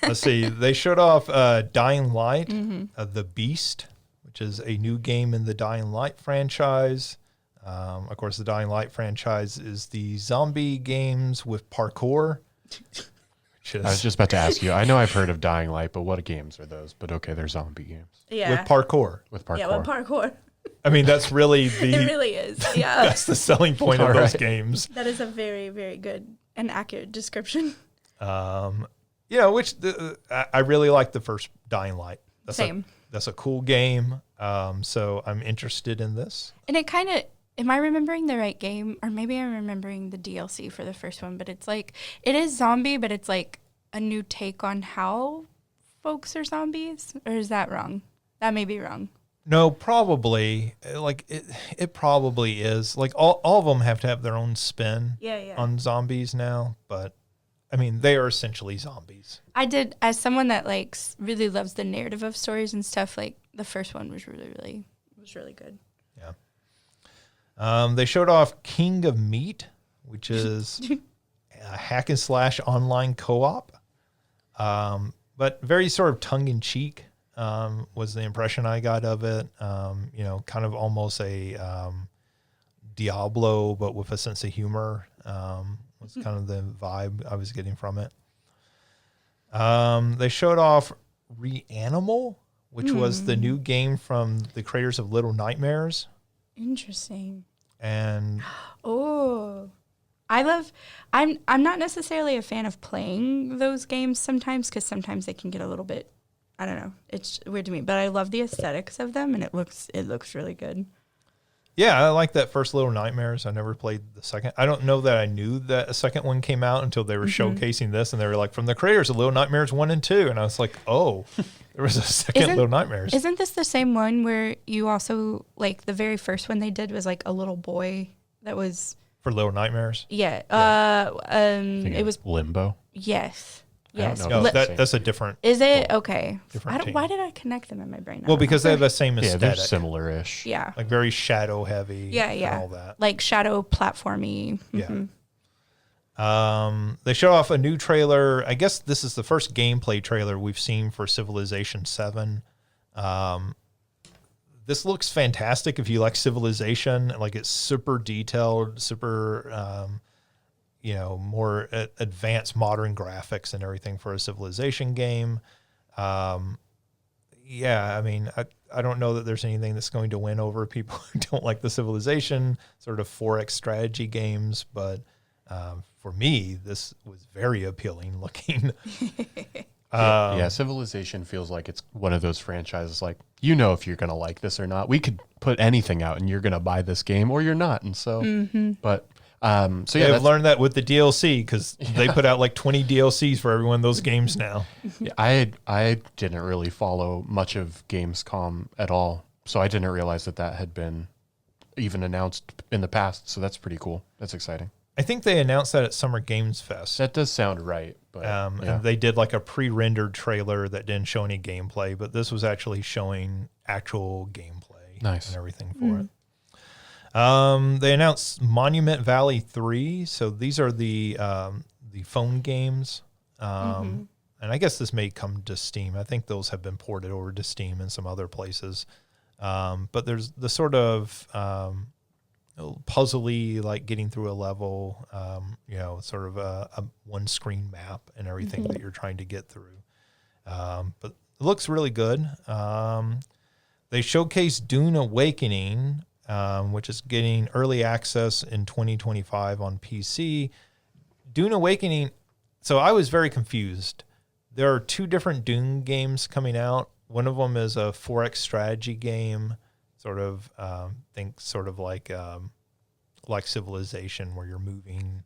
Let's see. They showed off Dying Light, The Beast, which is a new game in the Dying Light franchise. Of course, the Dying Light franchise is the zombie games with parkour. I was just about to ask you. I know I've heard of Dying Light, but what games are those? But okay, they're zombie games. Yeah. With parkour. Yeah, with parkour. I mean, that's really It really is. Yeah. that's the selling point of those games. That is a very, very good and accurate description. Which I really like the first Dying Light. Same. That's a cool game. So I'm interested in this. And it kind of, am I remembering the right game? Or maybe I'm remembering the DLC for the first one, but it's like, it is zombie, but it's like a new take on how folks are zombies, or is that wrong? That may be wrong. No, probably. Like it probably is. Like all of them have to have their own spin on zombies now, but I mean, they are essentially zombies. I did, as someone that like really loves the narrative of stories and stuff, like the first one was really good. Yeah. They showed off King of Meat, which is a hack and slash online co-op. But very sort of tongue in cheek. Was the impression I got of it. Kind of almost a Diablo, but with a sense of humor. Was kind of the vibe I was getting from it. They showed off Reanimal, which was the new game from the creators of Little Nightmares. Interesting. And I'm not necessarily a fan of playing those games sometimes, because sometimes they can get a little bit, I don't know, it's weird to me, but I love the aesthetics of them, and it looks really good. Yeah, I like that first Little Nightmares. I never played the second. I don't know that I knew that a second one came out until they were showcasing this, and they were like, from the creators of Little Nightmares 1 and 2. And I was like, oh, there was a second Little Nightmares. Isn't this the same one where you also, like, the very first one they did was like a little boy that was... For Little Nightmares? Yeah. It was Limbo. Yes. Yes. No, that's a different... Is it? Okay. Different why did I connect them in my brain? Well, because they have the same aesthetic. Yeah, they're similar-ish. Yeah. Like very shadow heavy. Yeah. And all that. Like shadow platformy. Yeah. They show off a new trailer. I guess this is the first gameplay trailer we've seen for Civilization 7. This looks fantastic if you like Civilization. Like, it's super detailed, super, more advanced modern graphics and everything for a Civilization game. I mean, I don't know that there's anything that's going to win over people who don't like the Civilization sort of 4X strategy games, but for me, this was very appealing looking. Civilization feels like it's one of those franchises, like, if you're going to like this or not. We could put anything out and you're going to buy this game or you're not. And so, but, I've learned that with the DLC, because they put out like 20 DLCs for every one of those games now. Yeah, I didn't really follow much of Gamescom at all. So I didn't realize that had been even announced in the past. So that's pretty cool. That's exciting. I think they announced that at Summer Games Fest. That does sound right. But, and they did like a pre-rendered trailer that didn't show any gameplay, but this was actually showing actual gameplay and everything for it. They announced Monument Valley 3. So these are the phone games. And I guess this may come to Steam. I think those have been ported over to Steam and some other places. But there's the sort of... puzzly, like getting through a level, sort of a one screen map and everything that you're trying to get through. But it looks really good. They showcased Dune Awakening, which is getting early access in 2025 on PC. Dune Awakening, so I was very confused. There are two different Dune games coming out. One of them is a 4X strategy game, sort of like Civilization, where you're moving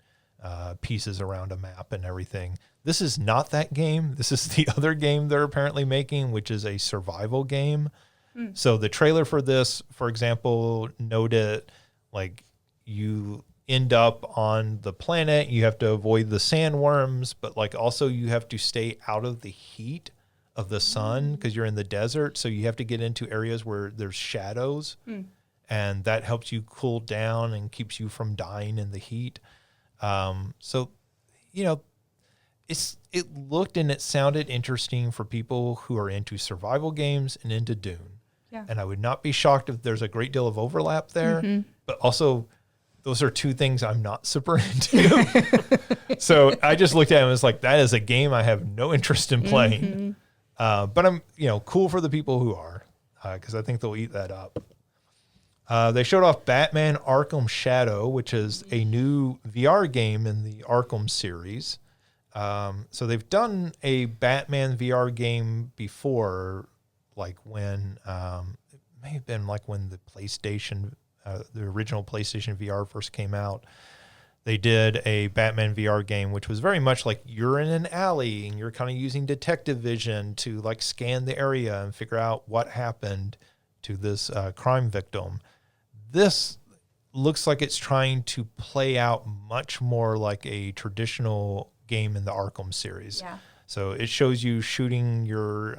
pieces around a map and everything. This is not that game. This is the other game they're apparently making, which is a survival game. So the trailer for this, for example, noted like you end up on the planet, you have to avoid the sandworms, but like also you have to stay out of the heat of the sun because you're in the desert. So you have to get into areas where there's shadows, and that helps you cool down and keeps you from dying in the heat. It looked and it sounded interesting for people who are into survival games and into Dune. Yeah. And I would not be shocked if there's a great deal of overlap there, but also those are two things I'm not super into. So I just looked at it and was like, that is a game I have no interest in playing. But I'm, cool for the people who are, because I think they'll eat that up. They showed off Batman Arkham Shadow, which is a new VR game in the Arkham series. So they've done a Batman VR game before, like when it may have been like when the PlayStation, the original PlayStation VR first came out. they did a Batman VR game, which was very much like you're in an alley and you're kind of using detective vision to like scan the area and figure out what happened to this crime victim. This looks like it's trying to play out much more like a traditional game in the Arkham series. Yeah. So it shows you shooting your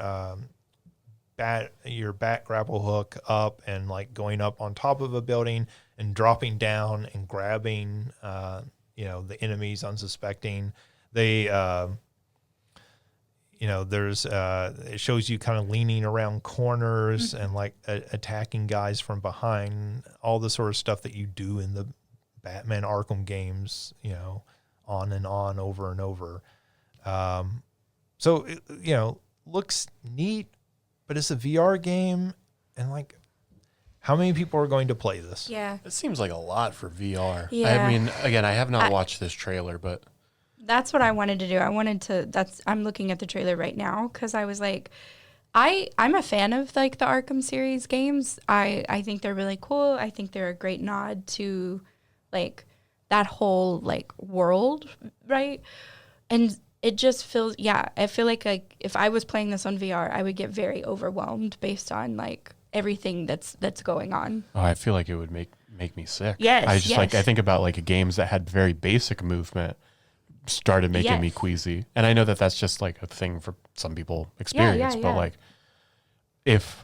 bat grapple hook up and like going up on top of a building and dropping down and grabbing the enemies unsuspecting. They there's it shows you kind of leaning around corners and like attacking guys from behind, all the sort of stuff that you do in the Batman Arkham games, on and on, over and over. So it, looks neat, but it's a VR game, and like, how many people are going to play this? Yeah. It seems like a lot for VR. Yeah. I mean, again, I have not watched this trailer, but That's what I wanted to do. I'm looking at the trailer right now because I was like, I'm a fan of like the Arkham series games. I think they're really cool. I think they're a great nod to like that whole like world, right? And it just feels, I feel like if I was playing this on VR, I would get very overwhelmed based on like everything that's going on. oh, I feel like it would make me sick. Yes, I just yes. I think about like games that had very basic movement started making me Yes. queasy. And I know that that's just like a thing for some people experience, but like if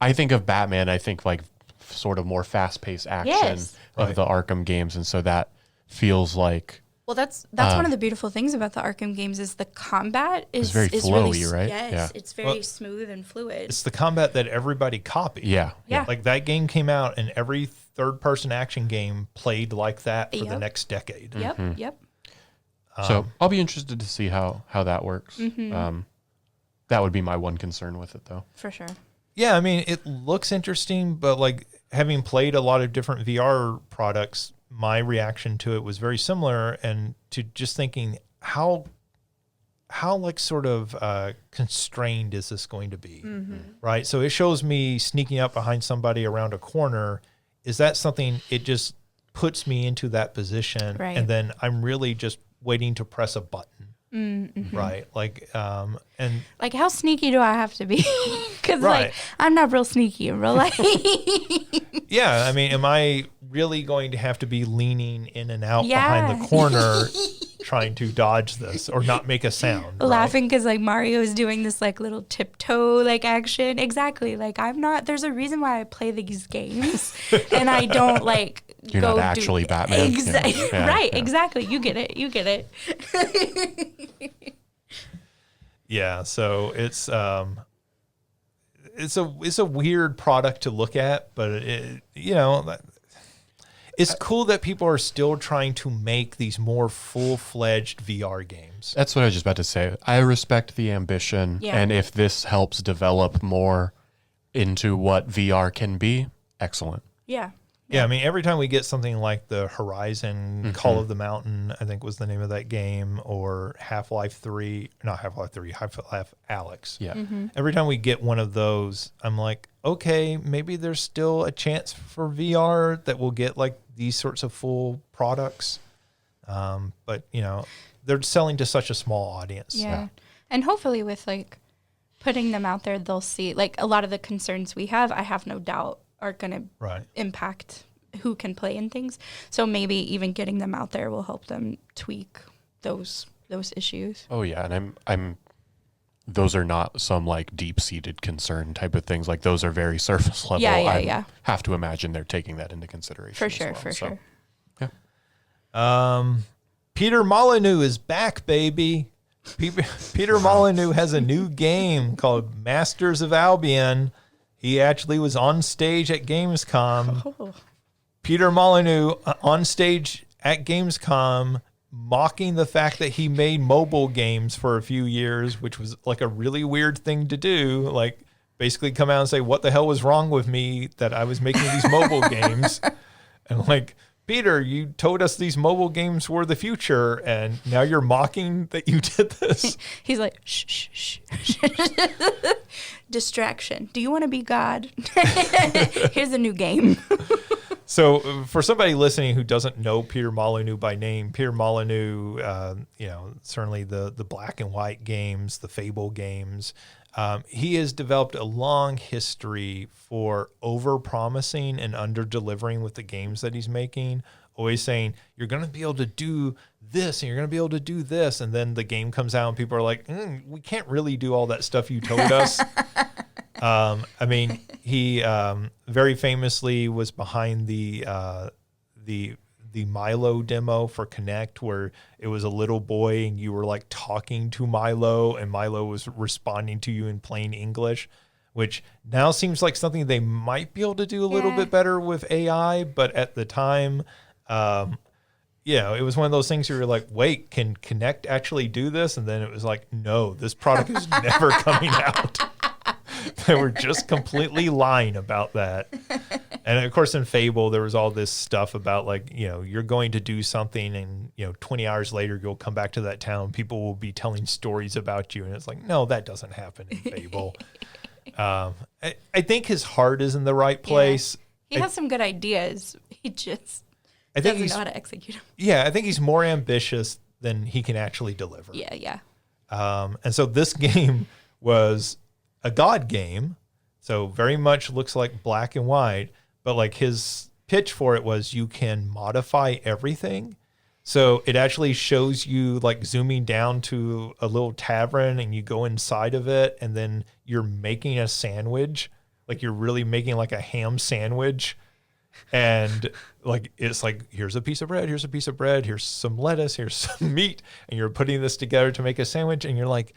I think of Batman, I think like sort of more fast-paced action Yes. of Right. the Arkham games, and so that feels like Well, that's one of the beautiful things about the Arkham games is the combat is very is flowy, really, right? Yes, Yeah. it's very smooth and fluid. It's the combat that everybody copied. Yeah. Like that game came out and every third-person action game played like that for the Yep. next decade. Yep, yep. So I'll be interested to see how that works. Mm-hmm. That would be my one concern with it, though. For sure. Yeah, I mean, it looks interesting, but like having played a lot of different VR products, my reaction to it was very similar, and to just thinking how like sort of constrained is this going to be, right? So it shows me sneaking up behind somebody around a corner. Is that something, it just puts me into that position, Right. and then I'm really just waiting to press a button, right? Like, and Like, how sneaky do I have to be? Because, Right. like, I'm not real sneaky in real life. yeah, I mean, am I really going to have to be leaning in and out Yeah. behind the corner trying to dodge this or not make a sound? right? Laughing because, like, Mario is doing this, like, little tiptoe, like, action. Exactly. Like, I'm not, there's a reason why I play these games. And I don't, like, You're go not actually Batman. Exactly. Yeah, Right. yeah. Exactly. You get it. You get it. Yeah, so it's a weird product to look at, but it's cool that people are still trying to make these more full-fledged VR games. That's what I was just about to say. I respect the ambition, Yeah. and if this helps develop more into what VR can be, excellent. Yeah. Yeah, I mean, every time we get something like the Horizon Call of the Mountain, I think was the name of that game, or Half-Life Alyx. Yeah. Every time we get one of those, I'm like, okay, maybe there's still a chance for VR that we'll get like these sorts of full products. But, they're selling to such a small audience. Yeah. And hopefully with like putting them out there, they'll see like a lot of the concerns we have, I have no doubt are going to Right. impact who can play in things. So maybe even getting them out there will help them tweak those issues. Oh yeah, and I'm those are not some like deep-seated concern type of things. Like those are very surface level. Yeah. Have to imagine they're taking that into consideration. For as sure, well. for So, sure. Yeah. Peter Molyneux is back, baby. Peter Molyneux has a new game called Masters of Albion. He actually was on stage at Gamescom. Oh. Peter Molyneux on stage at Gamescom mocking the fact that he made mobile games for a few years, which was like a really weird thing to do. Like basically come out and say, what the hell was wrong with me that I was making these mobile games? And like, Peter, you told us these mobile games were the future, and now you're mocking that you did this. He's like, shh. Distraction. Do you want to be God? Here's a new game. So for somebody listening who doesn't know Peter Molyneux by name, Peter Molyneux, certainly the Black and White games, the Fable games, he has developed a long history for over-promising and under-delivering with the games that he's making, always saying, you're going to be able to do this and you're going to be able to do this. And then the game comes out and people are like, we can't really do all that stuff you told us. He very famously was behind the Milo demo for Kinect, where it was a little boy and you were like talking to Milo and Milo was responding to you in plain English, which now seems like something they might be able to do a little bit better with AI. But at the time, it was one of those things where you're like, wait, can Kinect actually do this? And then it was like, no, this product is never coming out. They were just completely lying about that. And of course, in Fable, there was all this stuff about like, you're going to do something and, 20 hours later, you'll come back to that town. People will be telling stories about you. And it's like, no, that doesn't happen in Fable. I think his heart is in the right place. Yeah. He has some good ideas. He just doesn't know how to execute them. Yeah, I think he's more ambitious than he can actually deliver. Yeah. And so this game was a God game, so very much looks like Black and White, but like his pitch for it was you can modify everything. So it actually shows you like zooming down to a little tavern and you go inside of it and then you're making a sandwich, like you're really making like a ham sandwich. And like it's like, here's a piece of bread, here's some lettuce, here's some meat, and you're putting this together to make a sandwich, and you're like,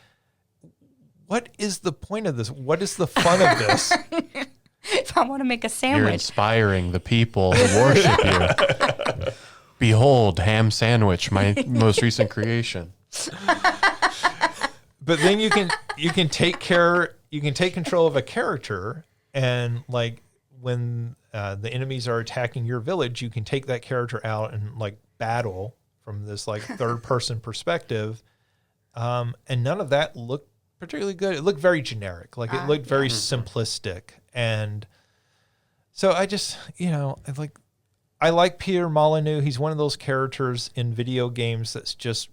what is the point of this? What is the fun of this? If I want to make a sandwich. You're inspiring the people to worship you. Behold, ham sandwich, my most recent creation. But then you can take control of a character, and like when the enemies are attacking your village, you can take that character out and like battle from this like third person perspective. And none of that looked particularly good. It looked very generic. Like it looked very simplistic. And so I just, I like Peter Molyneux. He's one of those characters in video games that's just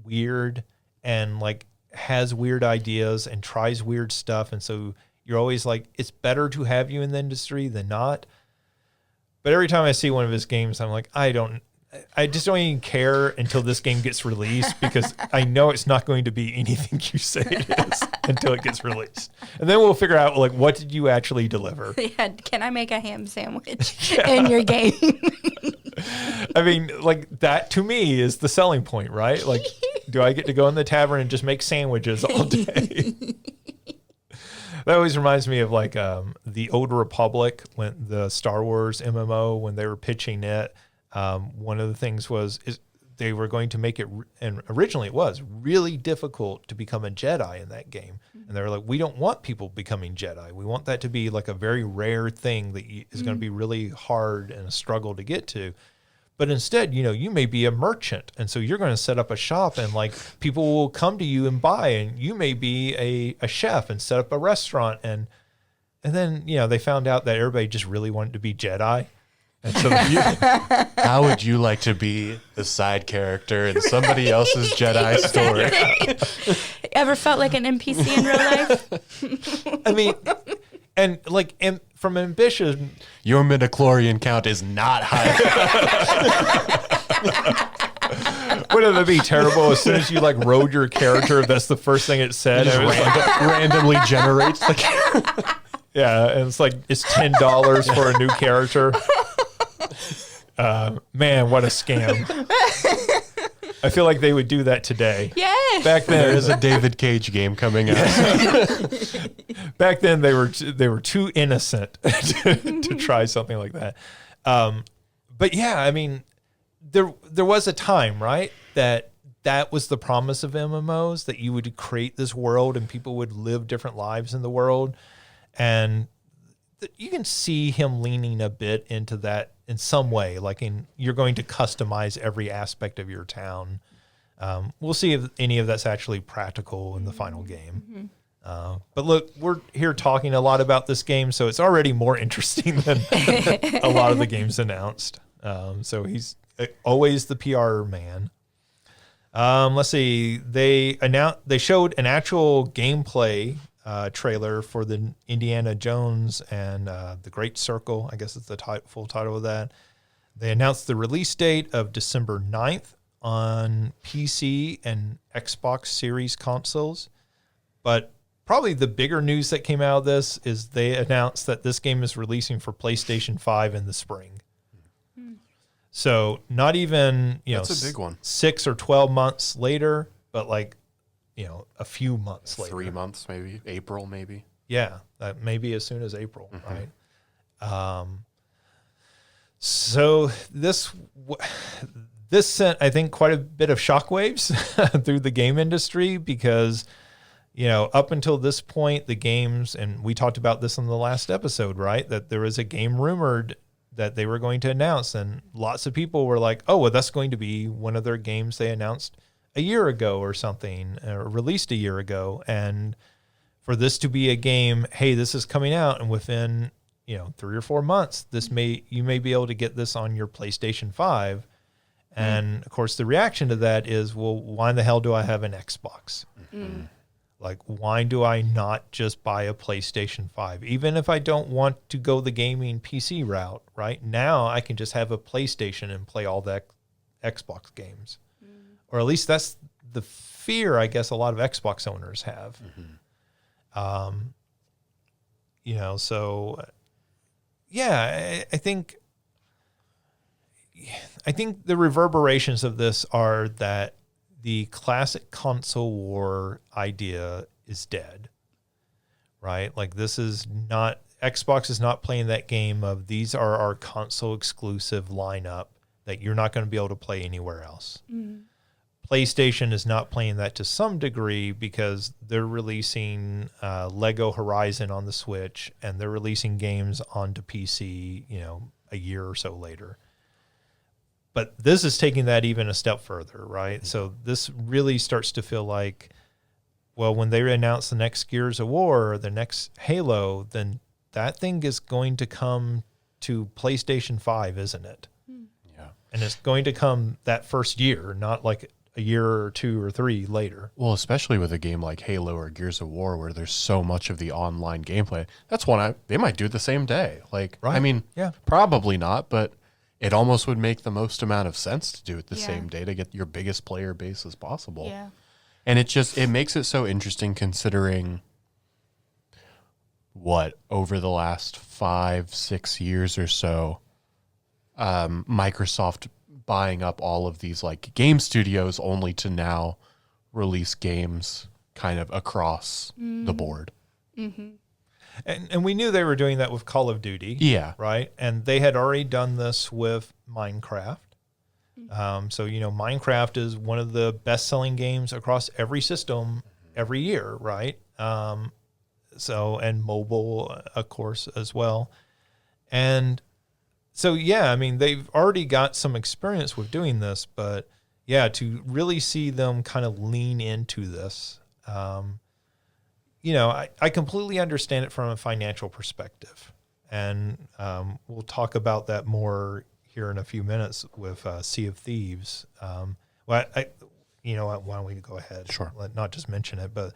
weird and like has weird ideas and tries weird stuff. And so you're always like, it's better to have you in the industry than not. But every time I see one of his games, I'm like, I just don't even care until this game gets released, because I know it's not going to be anything you say it is until it gets released. And then we'll figure out, like, what did you actually deliver? Yeah, can I make a ham sandwich in your game? I mean, like, that to me is the selling point, right? Like, do I get to go in the tavern and just make sandwiches all day? That always reminds me of like the Old Republic, when the Star Wars MMO, when they were pitching it. One of the things is they were going to make it, and originally it was really difficult to become a Jedi in that game. And they were like, we don't want people becoming Jedi. We want that to be like a very rare thing that is going to be really hard and a struggle to get to. But instead, you may be a merchant. And so you're going to set up a shop and like people will come to you and buy, and you may be a chef and set up a restaurant. And then, they found out that everybody just really wanted to be Jedi. And so how would you like to be the side character in somebody else's Jedi story? Ever felt like an NPC in real life? I mean, and like from ambition, your midichlorian count is not high. Wouldn't it be terrible as soon as you like rode your character, that's the first thing it said? It just randomly generates the character. Yeah, and it's like it's $10 for a new character. Man, what a scam. I feel like they would do that today. Yes. Back then, there is a David Cage game coming out. Back then, they were too innocent to try something like that. But yeah, I mean, there was a time, right, that was the promise of MMOs, that you would create this world and people would live different lives in the world. And you can see him leaning a bit into that in some way, like you're going to customize every aspect of your town. We'll see if any of that's actually practical in the final game. But look, we're here talking a lot about this game, so it's already more interesting than a lot of the games announced. So he's always the PR man. Let's see. They showed an actual gameplay trailer for the Indiana Jones and the Great Circle. I guess it's the full title of that. They announced the release date of December 9th on PC and Xbox Series consoles. But probably the bigger news that came out of this is they announced that this game is releasing for PlayStation 5 in the spring. So not even, That's a big one. 6 or 12 months later, but like, a few months later. 3 months, maybe April, maybe. Yeah, maybe as soon as April, right? So this sent, I think, quite a bit of shockwaves through the game industry because, up until this point, the games, and we talked about this in the last episode, right? That there was a game rumored that they were going to announce, and lots of people were like, oh, well, that's going to be one of their games they announced a year ago or something, or released a year ago. And for this to be a game, hey, this is coming out, and within 3 or 4 months, you may be able to get this on your PlayStation 5. And of course, the reaction to that is, well, why in the hell do I have an Xbox? Like, why do I not just buy a PlayStation 5? Even if I don't want to go the gaming PC route, right? Now I can just have a PlayStation and play all the Xbox games. Or at least that's the fear, I guess, a lot of Xbox owners have. So, yeah, I think the reverberations of this are that the classic console war idea is dead, right? Like, this is not, Xbox is not playing that game of these are our console exclusive lineup that you're not going to be able to play anywhere else. PlayStation is not playing that to some degree because they're releasing Lego Horizon on the Switch, and they're releasing games onto PC, a year or so later. But this is taking that even a step further, right? So this really starts to feel like, well, when they announce the next Gears of War or the next Halo, then that thing is going to come to PlayStation 5, isn't it? Yeah. And it's going to come that first year, not like a year or 2 or 3 later. Well, especially with a game like Halo or Gears of War, where there's so much of the online gameplay. That's one they might do it the same day. Like, Right. I mean, Yeah. probably not, but it almost would make the most amount of sense to do it the same day to get your biggest player base as possible. Yeah. And it makes it so interesting considering over the last 5-6 years or so, Microsoft buying up all of these like game studios only to now release games kind of across the board. And we knew they were doing that with Call of Duty. Yeah. Right? And they had already done this with Minecraft. So, Minecraft is one of the best-selling games across every system every year, right? And mobile, of course, as well. And so, yeah, I mean, they've already got some experience with doing this, but, yeah, to really see them kind of lean into this, I completely understand it from a financial perspective. And we'll talk about that more here in a few minutes with Sea of Thieves. Why don't we go ahead? Sure. Not just mention it, but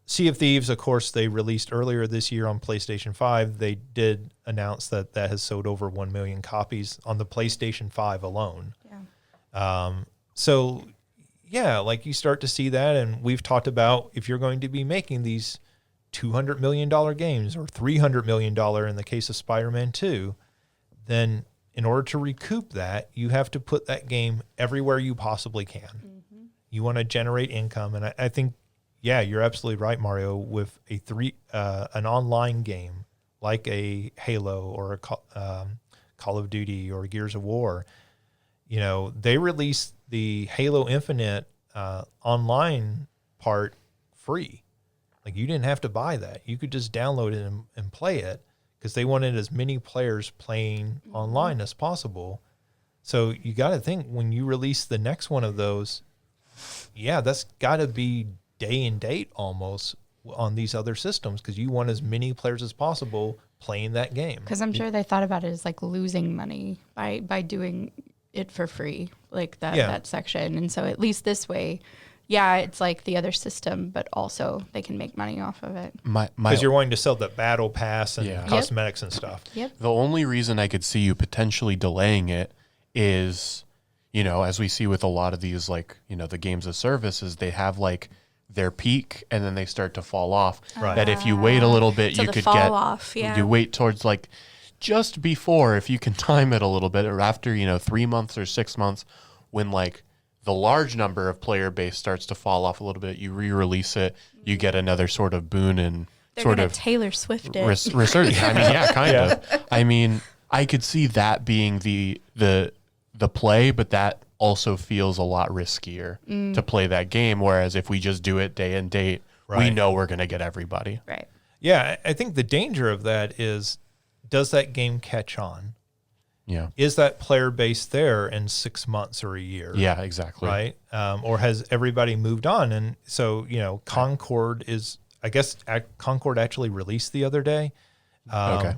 Sea of Thieves, of course, they released earlier this year on PlayStation 5. They did announce that has sold over 1 million copies on the PlayStation 5 alone. Yeah. So, yeah, like you start to see that, and we've talked about if you're going to be making these $200 million games or $300 million in the case of Spider-Man 2, then in order to recoup that, you have to put that game everywhere you possibly can. You want to generate income, and I think, yeah, you're absolutely right, Mario, with an online game like a Halo or a Call of Duty or Gears of War. They released the Halo Infinite online part free. Like, you didn't have to buy that. You could just download it and play it because they wanted as many players playing online as possible. So you got to think when you release the next one of those, yeah, that's got to be day and date almost on these other systems because you want as many players as possible playing that game. Because I'm sure they thought about it as like losing money by doing it for free, like that section. And so at least this way, yeah, it's like the other system, but also they can make money off of it. Because you're wanting to sell the battle pass and cosmetics and stuff. Yep. The only reason I could see you potentially delaying it is, you know, as we see with a lot of these, like, you know, the games of service is they have like their peak and then they start to fall off. Right. That if you wait a little bit, So you the could fall get off, yeah. You wait towards like just before, if you can time it a little bit, or after, you know, 3 months or 6 months, when like the large number of player base starts to fall off a little bit, you re-release it, you get another sort of boon and They're sort gonna of Taylor Swift it. resurgence. I mean, yeah, kind of. I mean, I could see that being the play, but that also feels a lot riskier to play that game. Whereas if we just do it day and date, we know we're going to get everybody. Right. Yeah, I think the danger of that is, does that game catch on? Yeah. Is that player base there in 6 months or a year? Yeah, exactly. Right. Or has everybody moved on? And so, you know, Concord is, I guess Concord actually released the other day. Okay.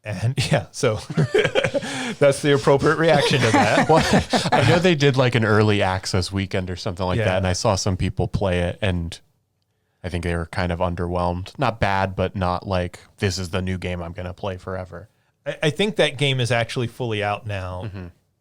And yeah, so that's the appropriate reaction to that. Well, I know they did like an early access weekend or something like Yeah. that, and I saw some people play it, and I think they were kind of underwhelmed. Not bad, but not like, this is the new game I'm going to play forever. I think that game is actually fully out now.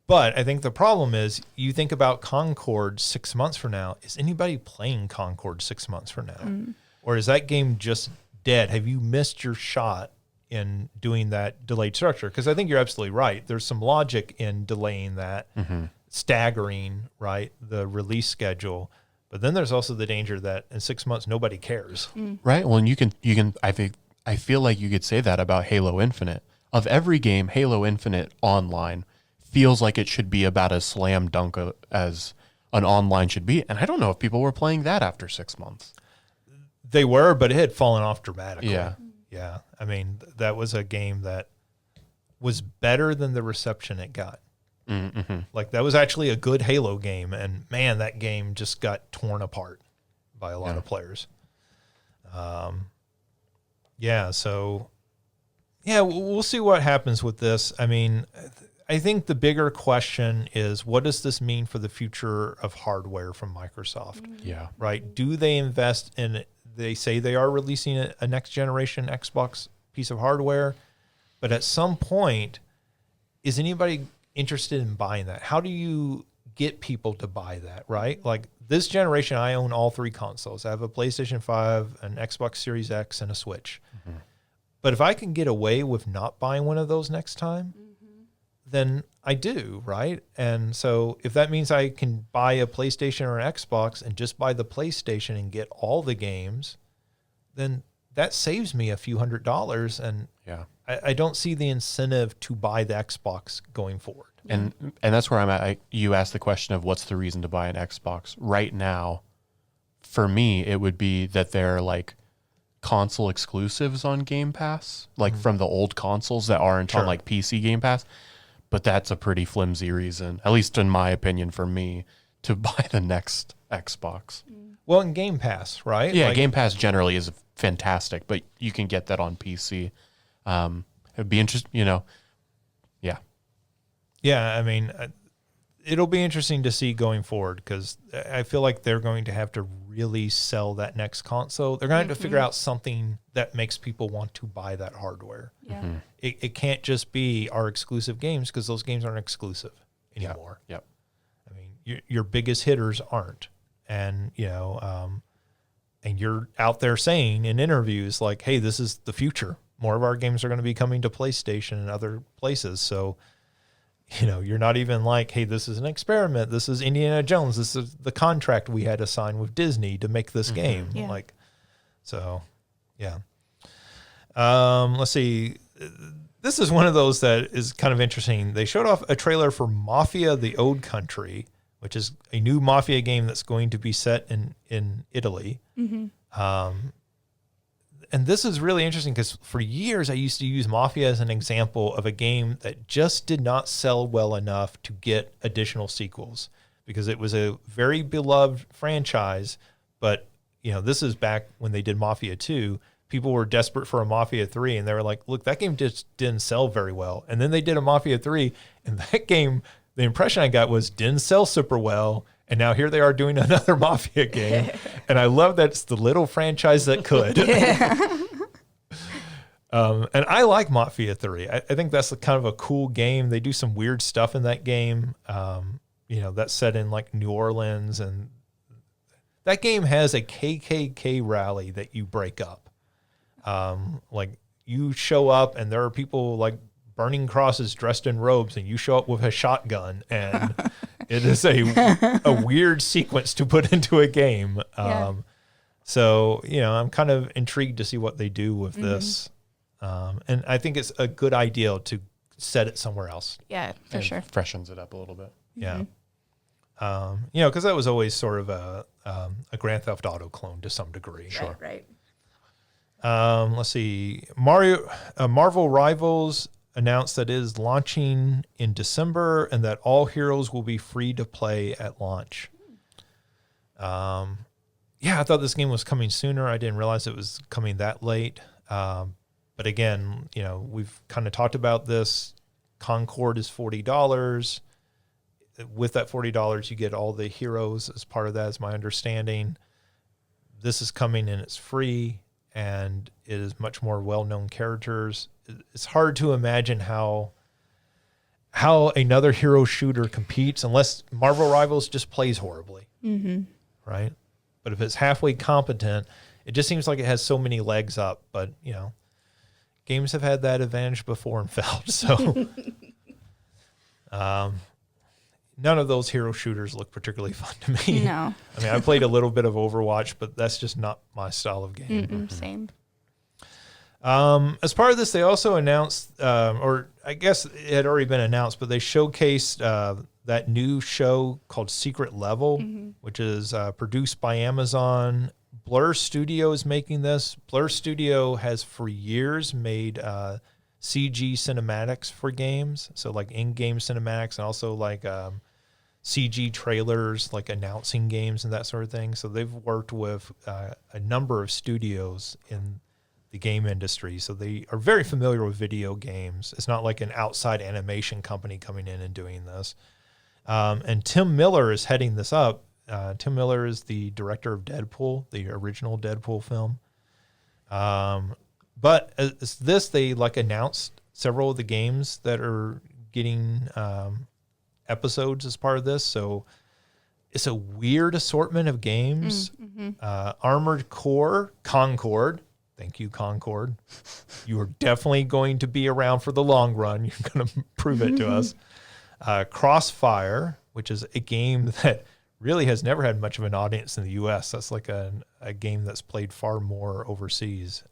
But I think the problem is, you think about Concord 6 months from now. Is anybody playing Concord 6 months from now? Or is that game just dead? Have you missed your shot in doing that delayed structure? Because I think you're absolutely right. There's some logic in delaying that, staggering, right, the release schedule. But then there's also the danger that in 6 months, nobody cares. Right. Well, and you can, I feel like you could say that about Halo Infinite. Of every game, Halo Infinite online feels like it should be about as slam dunk as an online should be. And I don't know if people were playing that after 6 months. They were, but it had fallen off dramatically. Yeah. Yeah. I mean, that was a game that was better than the reception it got. Like, that was actually a good Halo game. And man, that game just got torn apart by a lot of players. So yeah, we'll see what happens with this. I mean, I think the bigger question is, what does this mean for the future of hardware from Microsoft? Yeah. Right? Do they invest in it? They say they are releasing a next generation Xbox piece of hardware, but at some point, is anybody interested in buying that? How do you get people to buy that, right? Like, this generation, I own all three consoles. I have a PlayStation 5, an Xbox Series X, and a Switch. But if I can get away with not buying one of those next time, then I do, right? And so if that means I can buy a PlayStation or an Xbox and just buy the PlayStation and get all the games, then that saves me a few $100s. And I don't see the incentive to buy the Xbox going forward. And that's where I'm at. You asked the question of what's the reason to buy an Xbox. Right now, for me, it would be that they're like console exclusives on Game Pass, like from the old consoles that aren't on like PC Game Pass. But that's a pretty flimsy reason, at least in my opinion, for me to buy the next Xbox. Well, in Game Pass, right? Yeah, like, Game Pass generally is fantastic, but you can get that on PC. It'd be interesting, you know. Yeah. Yeah, I mean, it'll be interesting to see going forward, because I feel like they're going to have to really sell that next console. They're going to have to figure out something that makes people want to buy that hardware. Yeah. It can't just be our exclusive games, because those games aren't exclusive anymore. Yep. I mean, your biggest hitters aren't. And, you know, and you're out there saying in interviews like, hey, this is the future. More of our games are going to be coming to PlayStation and other places. So, you know, you're not even like, hey, this is an experiment. This is Indiana Jones. This is the contract we had to sign with Disney to make this game. Yeah. Like, so, yeah. Let's see. This is one of those that is kind of interesting. They showed off a trailer for Mafia: The Old Country, which is a new Mafia game that's going to be set in Italy. And this is really interesting, because for years I used to use Mafia as an example of a game that just did not sell well enough to get additional sequels, because it was a very beloved franchise, but this is back when they did Mafia 2. People were desperate for a Mafia 3, and they were like, look, that game just didn't sell very well. And then they did a Mafia 3, and that game, the impression I got was didn't sell super well. And now here they are doing another Mafia game. And I love that it's the little franchise that could. And I like Mafia 3. I think that's kind of a cool game. They do some weird stuff in that game. That's set in like New Orleans. And that game has a KKK rally that you break up. Like you show up and there are people like burning crosses dressed in robes, and you show up with a shotgun, and it is a weird sequence to put into a game. So, I'm kind of intrigued to see what they do with this. And I think it's a good idea to set it somewhere else. Yeah, for sure. Freshens it up a little bit. Yeah. Because that was always sort of a Grand Theft Auto clone to some degree. Sure. Right. Let's see. Marvel Rivals announced that it is launching in December and that all heroes will be free to play at launch. I thought this game was coming sooner. I didn't realize it was coming that late. But again, we've kind of talked about this. Concord is $40. With that $40, you get all the heroes as part of that, is my understanding. This is coming and it's free, and it is much more well-known characters. It's hard to imagine how another hero shooter competes unless Marvel Rivals just plays horribly, right? But if it's halfway competent, it just seems like it has so many legs up. But, games have had that advantage before and failed. So none of those hero shooters look particularly fun to me. No. I mean, I played a little bit of Overwatch, but that's just not my style of game. Same. As part of this, they also announced, or I guess it had already been announced, but they showcased that new show called Secret Level, which is produced by Amazon. Blur Studio is making this. Blur Studio has for years made CG cinematics for games, so like in-game cinematics, and also like CG trailers, like announcing games and that sort of thing. So they've worked with a number of studios in the game industry, so they are very familiar with video games. It's not like an outside animation company coming in and doing this. And Tim Miller is heading this up. Tim Miller is the director of Deadpool, the original Deadpool film. But as this, they announced several of the games that are getting episodes as part of this. So it's a weird assortment of games. Armored Core, Concord. Thank you, Concord. You are definitely going to be around for the long run. You're going to prove it to us. Crossfire, which is a game that really has never had much of an audience in the U.S. That's like a game that's played far more overseas.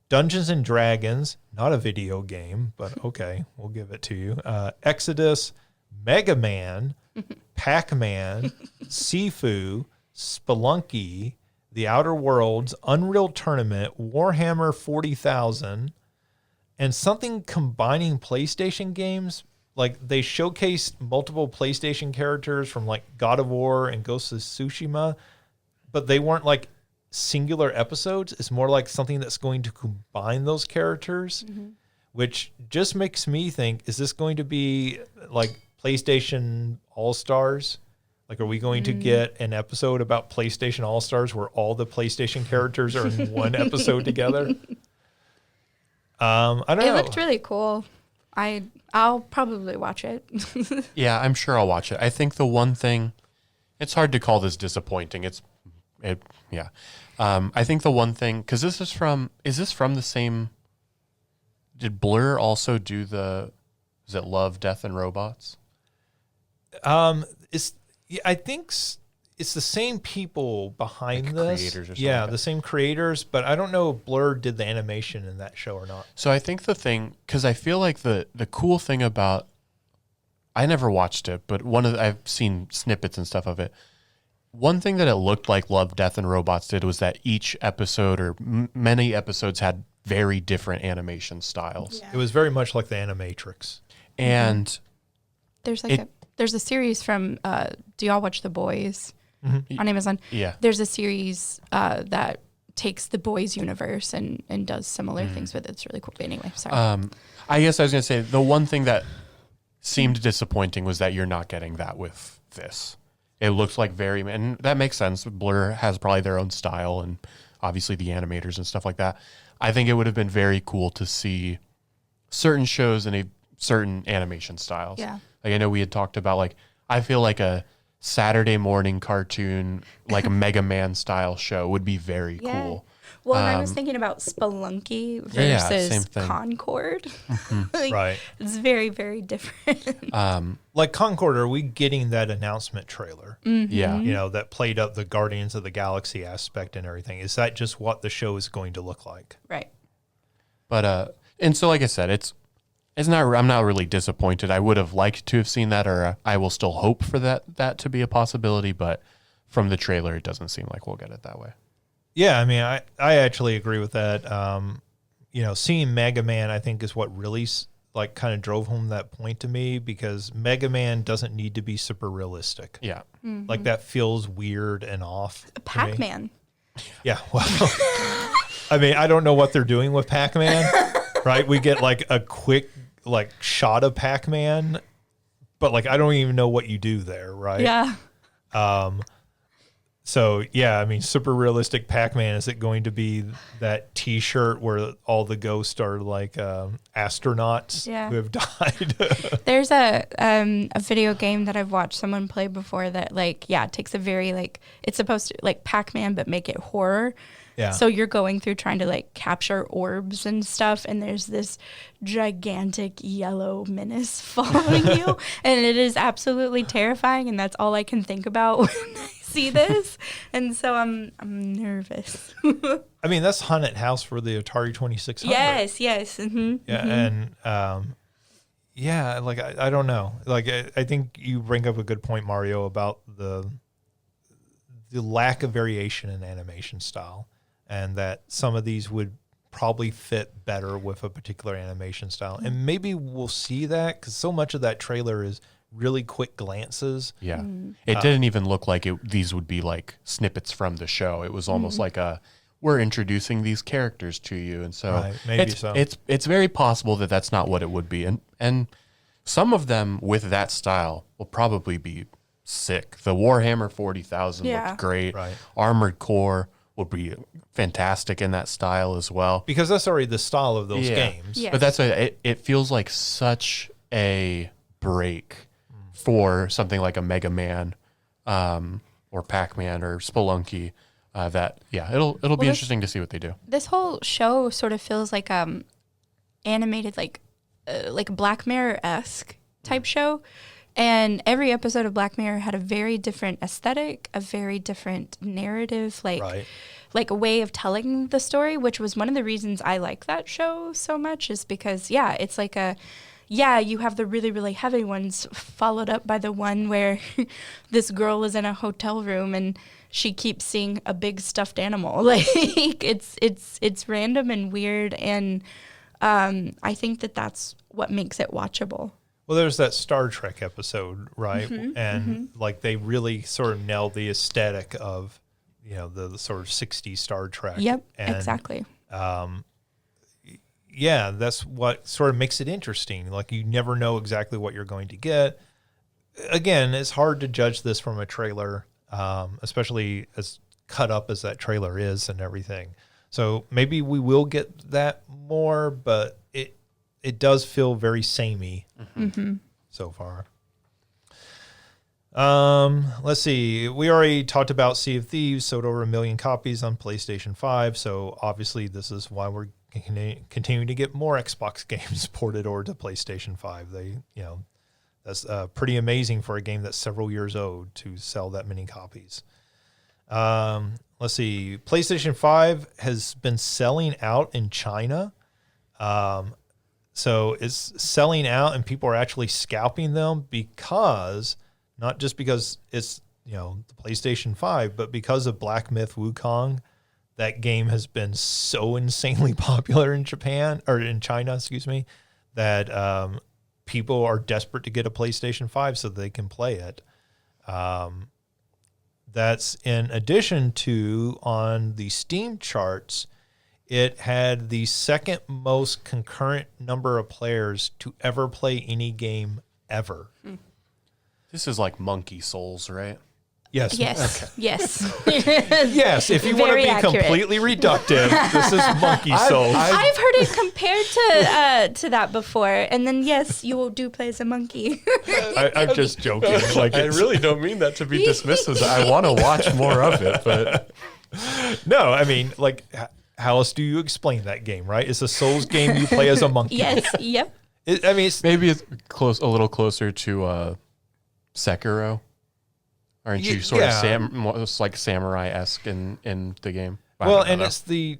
Dungeons and Dragons, not a video game, but okay, we'll give it to you. Exodus, Mega Man, Pac-Man, Sifu, Spelunky, The Outer Worlds, Unreal Tournament, Warhammer 40,000, and something combining PlayStation games. Like they showcased multiple PlayStation characters from like God of War and Ghost of Tsushima, but they weren't like singular episodes. It's more like something that's going to combine those characters, which just makes me think, is this going to be like PlayStation All-Stars? Like, are we going to get an episode about PlayStation All-Stars where all the PlayStation characters are in one episode together? I don't know. It looked really cool. I'll probably watch it. Yeah, I'm sure I'll watch it. I think the one thing, it's hard to call this disappointing. I think the one thing, because is this from the same, did Blur also do is it Love, Death, and Robots? I think it's the same people behind like this. Creators or something yeah, like the same creators, but I don't know if Blur did the animation in that show or not. So I think the thing, because I feel like the cool thing about, I never watched it, but I've seen snippets and stuff of it. One thing that it looked like Love, Death, and Robots did was that each episode or many episodes had very different animation styles. Yeah. It was very much like the Animatrix. And There's a series from, do y'all watch The Boys? on Amazon. Yeah. There's a series that takes the boys universe and does similar things with it. It's really cool. But anyway, sorry. I guess I was going to say the one thing that seemed disappointing was that you're not getting that with this. It looks like and that makes sense. Blur has probably their own style and obviously the animators and stuff like that. I think it would have been very cool to see certain shows in a certain animation styles. Yeah. Like I know we had talked about, like, I feel like a Saturday morning cartoon, like a Mega Man style show would be very cool. Well, and I was thinking about Spelunky same versus thing. Concord. Like, Right. It's very, very different. Like Concord, are we getting that announcement trailer? Yeah. You know, that played up the Guardians of the Galaxy aspect and everything. Is that just what the show is going to look like? Right. But and so like I said, it's not. I'm not really disappointed. I would have liked to have seen that, or I will still hope for that to be a possibility. But from the trailer, it doesn't seem like we'll get it that way. Yeah, I mean, I actually agree with that. You know, seeing Mega Man, I think, is what really like kind of drove home that point to me, because Mega Man doesn't need to be super realistic. Yeah. Like that feels weird and off. to me. Pac-Man. Yeah, well, I mean, I don't know what they're doing with Pac-Man, right? We get like a quick like shot of Pac-Man, but like I don't even know what you do there, right? Yeah. So yeah, I mean, super realistic Pac-Man. Is it going to be that T-shirt where all the ghosts are like astronauts who have died? There's a video game that I've watched someone play before that takes a very it's supposed to like Pac-Man but make it horror. Yeah. So you're going through trying to like capture orbs and stuff, and there's this gigantic yellow menace following you, and it is absolutely terrifying, and that's all I can think about when I see this. And so I'm nervous. I mean, that's Haunted House for the Atari 2600. Yes. Mm-hmm. Yeah, and yeah, like I don't know. Like I think you bring up a good point, Mario, about the lack of variation in animation style, and that some of these would probably fit better with a particular animation style. And maybe we'll see that, because so much of that trailer is really quick glances. Yeah. It didn't even look like these would be like snippets from the show. It was almost like we're introducing these characters to you. And so, it's very possible that that's not what it would be. And some of them with that style will probably be sick. The Warhammer 40,000 looked great. Right. Armored Core would be fantastic in that style as well. Because that's already the style of those games. Yes. But that's it feels like such a break for something like a Mega Man or Pac-Man or Spelunky it'll be interesting to see what they do. This whole show sort of feels like animated like Black Mirror-esque type show. And every episode of Black Mirror had a very different aesthetic, a very different narrative, like a way of telling the story, which was one of the reasons I like that show so much, is because, it's like you have the really, really heavy ones followed up by the one where this girl is in a hotel room and she keeps seeing a big stuffed animal. Like it's random and weird. And I think that's what makes it watchable. Well, there's that Star Trek episode, right? And like they really sort of nailed the aesthetic of, the sort of 60s Star Trek. Yep, and, exactly. Yeah, that's what sort of makes it interesting. Like you never know exactly what you're going to get. Again, it's hard to judge this from a trailer, especially as cut up as that trailer is and everything. So maybe we will get that more, but it does feel very samey so far. Let's see. We already talked about Sea of Thieves, sold over 1 million copies on PlayStation 5. So obviously this is why we're continuing to get more Xbox games ported over to PlayStation 5. That's pretty amazing for a game that's several years old to sell that many copies. Let's see. PlayStation 5 has been selling out in China. So it's selling out and people are actually scalping them because, not just because it's, the PlayStation 5, but because of Black Myth Wukong. That game has been so insanely popular in China, that people are desperate to get a PlayStation 5 so they can play it. That's in addition to, on the Steam charts, it had the second most concurrent number of players to ever play any game ever. This is like Monkey Souls, right? Yes. Yes. Okay. Yes. Yes. If you want to Very be accurate. completely reductive, this is Monkey Souls. I've heard it compared to that before, and then yes, you do play as a monkey. I'm just joking. Like, I really don't mean that to be dismissive. I want to watch more of it, but no, I mean, like, how else do you explain that game, right? It's a Souls game you play as a monkey. Yes. Yep. I mean, it's, maybe it's a little closer to Sekiro. Aren't you sort of almost like samurai-esque in the game? Well, and it's the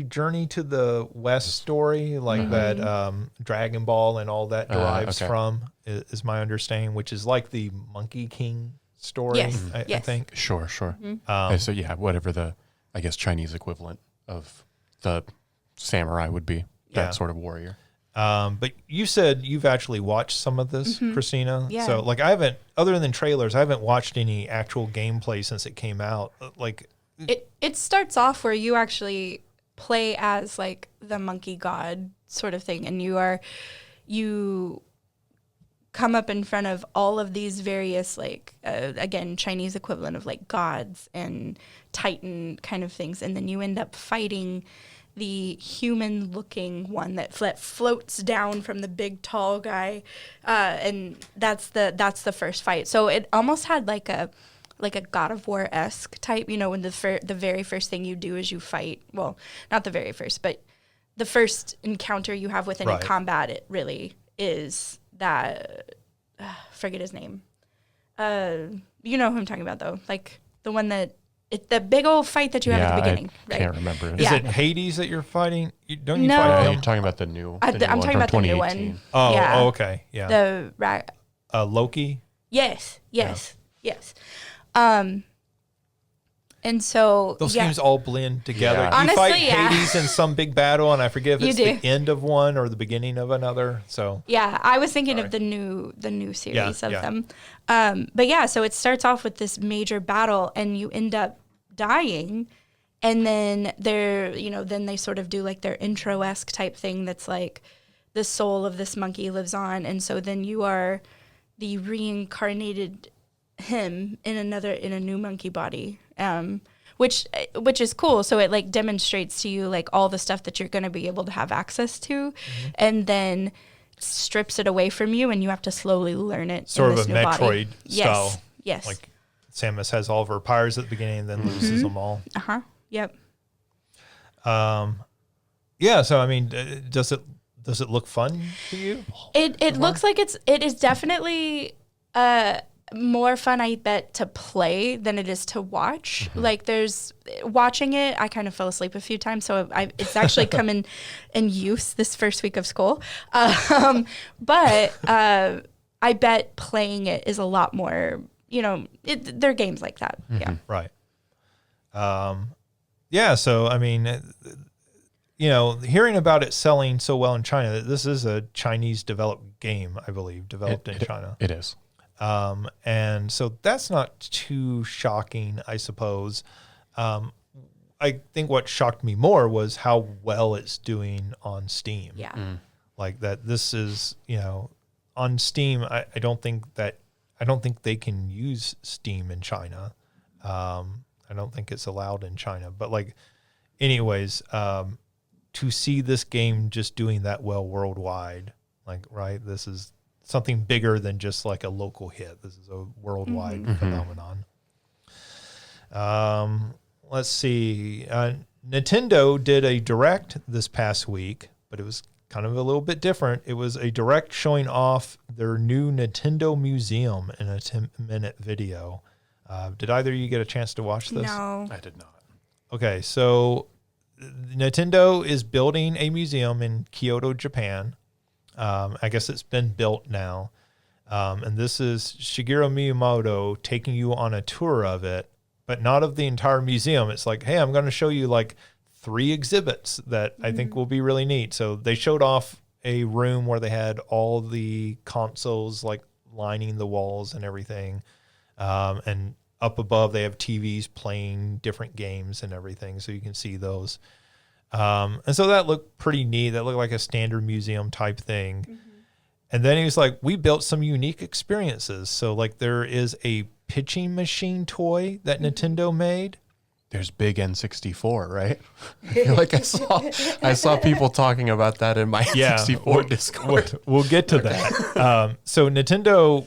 Journey to the West story, like that Dragon Ball and all that derives from, is my understanding, which is like the Monkey King story, Yes. I think. Sure. So yeah, whatever the, I guess, Chinese equivalent of the samurai would be, that sort of warrior. But you said you've actually watched some of this, Christina. Yeah. So, like, I haven't, other than trailers, I haven't watched any actual gameplay since it came out. Like, It starts off where you actually play as like the monkey god sort of thing, and you come up in front of all of these various like again Chinese equivalent of like gods and Titan kind of things, and then you end up fighting the human-looking one that floats down from the big tall guy, and that's the first fight. So it almost had like a God of War-esque type, when the very first thing you do is you fight. Well, not the very first, but the first encounter you have with any combat. It really is that. Forget his name. You know who I'm talking about though, like the one that. It's the big old fight that you have at the beginning, right? Can't remember. Is it Hades that you're fighting? Don't you No. fight You're him? talking about the new. I'm talking about the new 2018. one. Oh, Yeah. Okay. Yeah. The Loki? yes. And so Those games all blend together. Yeah. You Honestly, fight yeah. Hades in some big battle, and I forget if You it's do. the end of one or the beginning of another. So yeah, I was thinking of the new series of yeah. them. But yeah, so it starts off with this major battle, and you end up dying, and then then they sort of do like their intro-esque type thing that's like the soul of this monkey lives on, and so then you are the reincarnated him in a new monkey body, which is cool. So it like demonstrates to you like all the stuff that you're going to be able to have access to, and then strips it away from you, and you have to slowly learn it. sort in of this a new body. Metroid style. Yes. Like Samus has all of her powers at the beginning and then loses them all. Yep. Yeah. So I mean, does it look fun to you? It looks like it is definitely more fun, I bet, to play than it is to watch. Like there's watching it, I kind of fell asleep a few times, so it's actually come in use this first week of school. But I bet playing it is a lot more. They're games like that. Yeah. Right. Yeah. So I mean, hearing about it selling so well in China, this is a Chinese developed game, I believe, developed in China. It is. And so that's not too shocking, I suppose. I think what shocked me more was how well it's doing on Steam. Yeah. Like that this is, on Steam, I don't think they can use Steam in China. I don't think it's allowed in China. But like anyways, to see this game just doing that well worldwide, like, right, this is something bigger than just like a local hit. This is a worldwide phenomenon. Let's see. Nintendo did a direct this past week, but it was kind of a little bit different. It was a direct showing off their new Nintendo Museum in a 10-minute video. Did either of you get a chance to watch this? No. I did not. Okay, so Nintendo is building a museum in Kyoto, Japan. I guess it's been built now. And this is Shigeru Miyamoto taking you on a tour of it, but not of the entire museum. It's like, hey, I'm going to show you like 3 exhibits that I think will be really neat. So they showed off a room where they had all the consoles like lining the walls and everything. And up above, they have TVs playing different games and everything, so you can see those. And so that looked pretty neat. That looked like a standard museum type thing. Mm-hmm. And then he was like, we built some unique experiences. So like there is a pitching machine toy that Nintendo made. There's Big N64, right? I feel like I saw people talking about that in my N64 Discord. We'll get to that. So Nintendo,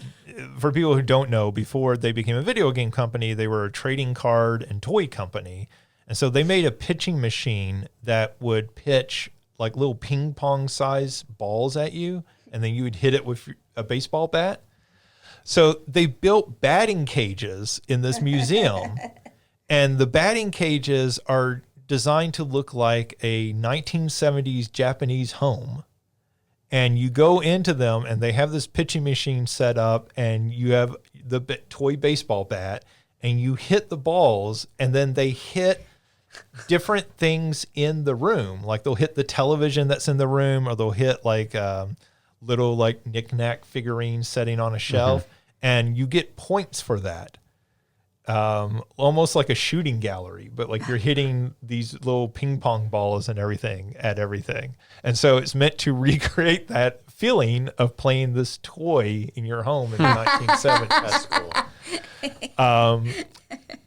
for people who don't know, before they became a video game company, they were a trading card and toy company. And so they made a pitching machine that would pitch like little ping pong size balls at you, and then you would hit it with a baseball bat. So they built batting cages in this museum, and the batting cages are designed to look like a 1970s Japanese home. And you go into them, and they have this pitching machine set up, and you have the toy baseball bat, and you hit the balls, and then they hit different things in the room. Like they'll hit the television that's in the room, or they'll hit like little like knick-knack figurines sitting on a shelf, and you get points for that. Almost like a shooting gallery, but like you're hitting these little ping pong balls and everything at everything. And so it's meant to recreate that feeling of playing this toy in your home in the 1970s. That's cool.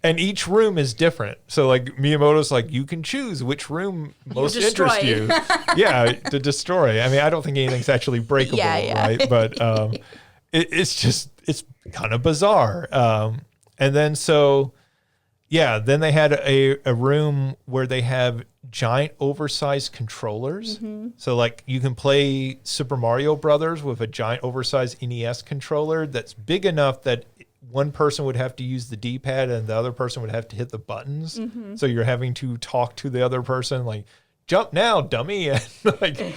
And each room is different. So like Miyamoto's like, you can choose which room most interests you. Yeah, to destroy. I mean, I don't think anything's actually breakable, right? But it's kind of bizarre. And then then they had a room where they have giant oversized controllers. Mm-hmm. So like you can play Super Mario Brothers with a giant oversized NES controller that's big enough that one person would have to use the D-pad and the other person would have to hit the buttons. Mm-hmm. So you're having to talk to the other person like, jump now, dummy. And like,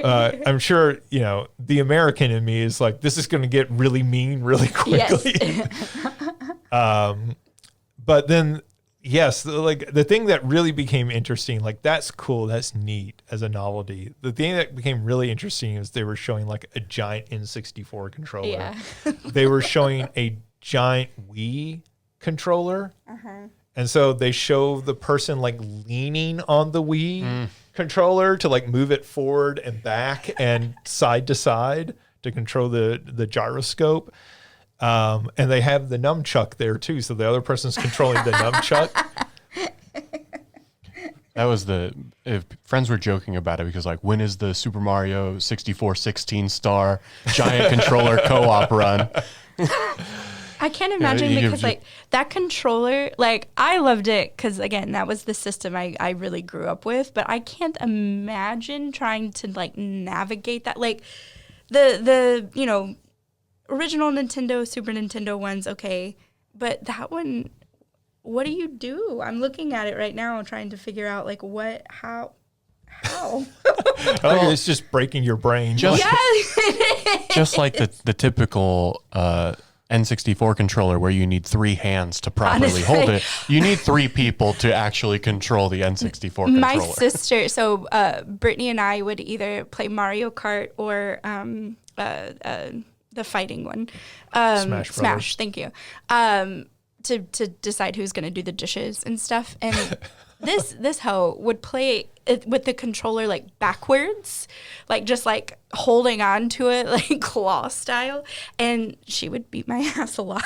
I'm sure, the American in me is like, this is going to get really mean really quickly. Yes. But then, yes, like the thing that really became interesting, like that's cool, that's neat as a novelty. The thing that became really interesting is they were showing like a giant N64 controller. Yeah. They were showing a giant Wii controller. Uh-huh. And so they show the person like leaning on the Wii controller to like move it forward and back and side to side to control the gyroscope. And they have the nunchuck there too. So the other person's controlling the nunchuck. That was friends were joking about it because like, when is the Super Mario 64 16-star giant controller co-op run? I can't imagine because like that controller, like I loved it because again, that was the system I really grew up with, but I can't imagine trying to like navigate that. Like the original Nintendo, Super Nintendo ones, okay, but that one, what do you do? I'm looking at it right now trying to figure out like how? I think it's just breaking your brain. Just like the typical N64 controller where you need 3 hands to properly hold it. You need 3 people to actually control the N64 controller. My sister, so Brittany and I would either play Mario Kart or the fighting one. Smash, thank you. To decide who's going to do the dishes and stuff. And this hoe would play it with the controller like backwards, like just like holding on to it like claw style, and she would beat my ass a lot.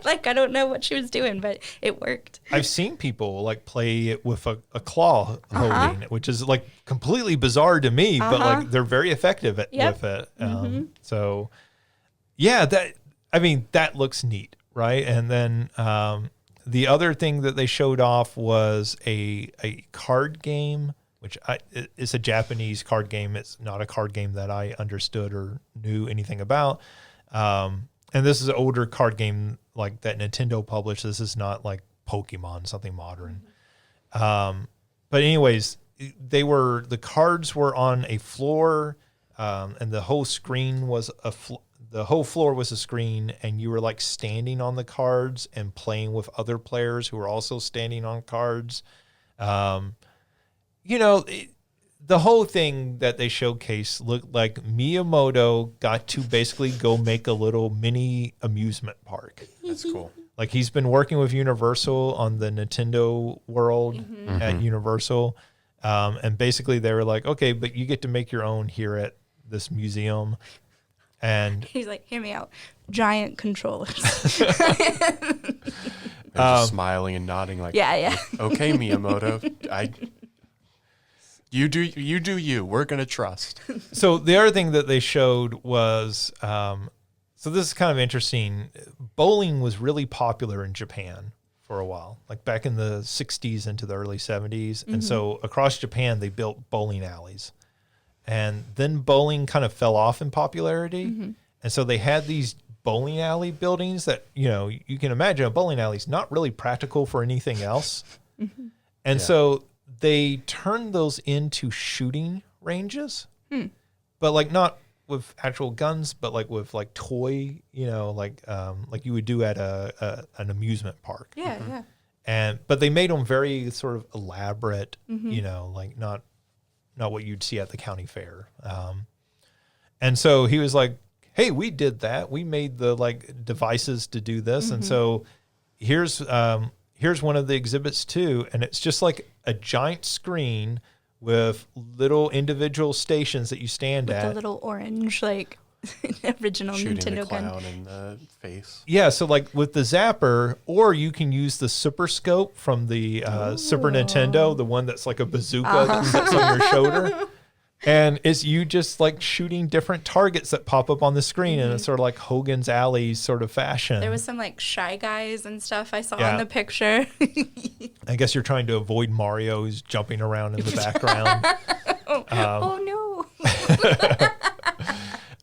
Like I don't know what she was doing, but it worked. I've seen people like play it with a claw holding, which is like completely bizarre to me, but like they're very effective with it. So yeah, that looks neat, right? And then the other thing that they showed off was a card game, which is a Japanese card game. It's not a card game that I understood or knew anything about. And this is an older card game like that Nintendo published. This is not like Pokemon, something modern. But anyways, the cards were on a floor, and the whole screen was the whole floor was a screen, and you were like standing on the cards and playing with other players who were also standing on cards. The whole thing that they showcased looked like Miyamoto got to basically go make a little mini amusement park. That's cool. Like he's been working with Universal on the Nintendo world at Universal. And basically they were like, okay, but you get to make your own here at this museum. And He's like, hear me out. Giant controllers. They're just smiling and nodding like, yeah. okay, Miyamoto, you do you. We're gonna trust. so the other thing that they showed was, so this is kind of interesting. Bowling was really popular in Japan for a while, like back in the 60s into the early 70s. And so across Japan, they built bowling alleys. And then bowling kind of fell off in popularity. And so they had these bowling alley buildings that, you can imagine a bowling alley is not really practical for anything else. And so they turned those into shooting ranges, but like not with actual guns, but like with like toy, like you would do at an amusement park. Yeah. But they made them very sort of elaborate, like not what you'd see at the county fair. And so he was like, hey, we did that. We made the like devices to do this. And so here's one of the exhibits too. And it's just like a giant screen with little individual stations that you stand With at. the little orange, like, original Shooting Nintendo the gun. clown in the face. Yeah, so like with the zapper, or you can use the Super Scope from the Super Nintendo, the one that's like a bazooka that sits on your shoulder. And it's you just like shooting different targets that pop up on the screen, and it's sort of like Hogan's Alley sort of fashion. There was some like Shy Guys and stuff I saw Yeah. in the picture. I guess you're trying to avoid Mario who's jumping around in the background. Oh no.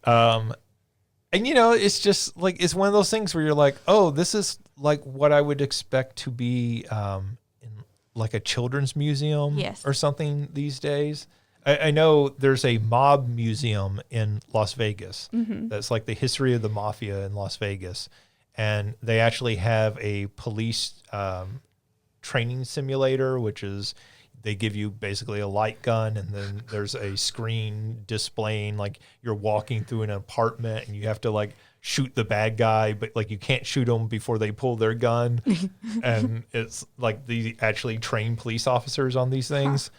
And it's just like it's one of those things where you're like, oh, this is like what I would expect to be in like a children's museum or something these days. I know there's a mob museum in Las Vegas that's like the history of the Mafia in Las Vegas. And they actually have a police training simulator, which is they give you basically a light gun, and then there's a screen displaying like you're walking through an apartment and you have to like shoot the bad guy, but like you can't shoot them before they pull their gun. And it's like the actually trained police officers on these things.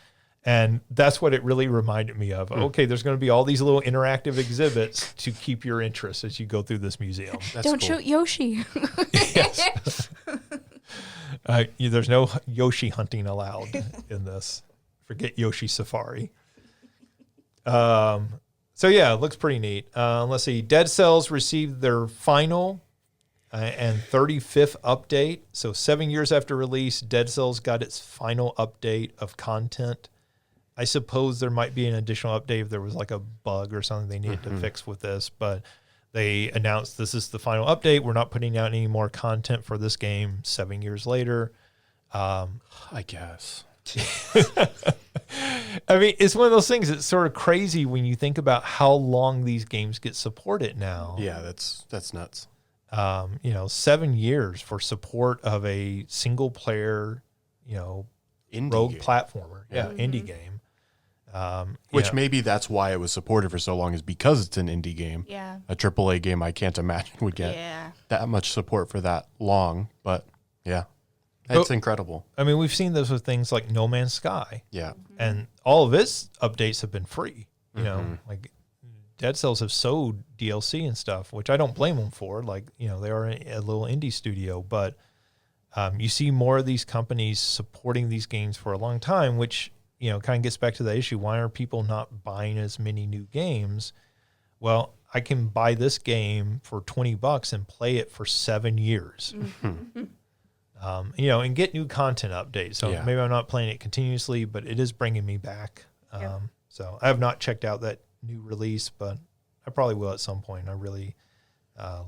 And that's what it really reminded me of. Okay, there's going to be all these little interactive exhibits to keep your interest as you go through this museum. That's Don't cool. shoot Yoshi. Yes. There's no Yoshi hunting allowed in this. Forget Yoshi Safari. So yeah, it looks pretty neat. Let's see. Dead Cells received their final and 35th update. So 7 years after release, Dead Cells got its final update of content. I suppose there might be an additional update if there was like a bug or something they needed to fix with this, but they announced this is the final update. We're not putting out any more content for this game 7 years later. I guess. I mean, it's one of those things that's sort of crazy when you think about how long these games get supported now. Yeah, that's nuts. 7 years for support of a single player, Indie rogue game. platformer. Yeah, indie game. Which maybe that's why it was supported for so long, is because it's an indie game. Yeah. A AAA game I can't imagine would get that much support for that long. But yeah, it's incredible. I mean, we've seen this with things like No Man's Sky. Yeah. And all of its updates have been free. Like Dead Cells have sold DLC and stuff, which I don't blame them for. Like, they are a little indie studio, but you see more of these companies supporting these games for a long time, which, kind of gets back to the issue. Why are people not buying as many new games? Well, I can buy this game for $20 and play it for 7 years. And get new content updates. So maybe I'm not playing it continuously, but it is bringing me back. So I have not checked out that new release, but I probably will at some point. I really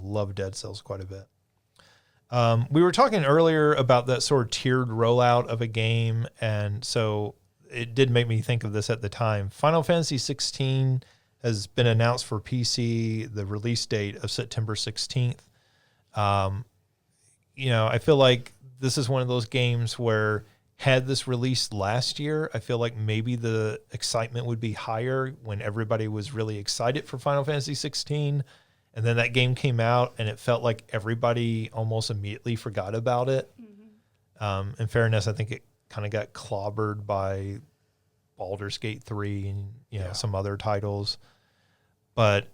love Dead Cells quite a bit. We were talking earlier about that sort of tiered rollout of a game, and so it did make me think of this at the time. Final Fantasy 16 has been announced for PC, the release date of September 16th. I feel like this is one of those games where had this released last year, I feel like maybe the excitement would be higher when everybody was really excited for Final Fantasy 16. And then that game came out, and it felt like everybody almost immediately forgot about it. In fairness, I think it kind of got clobbered by Baldur's Gate 3 and some other titles. But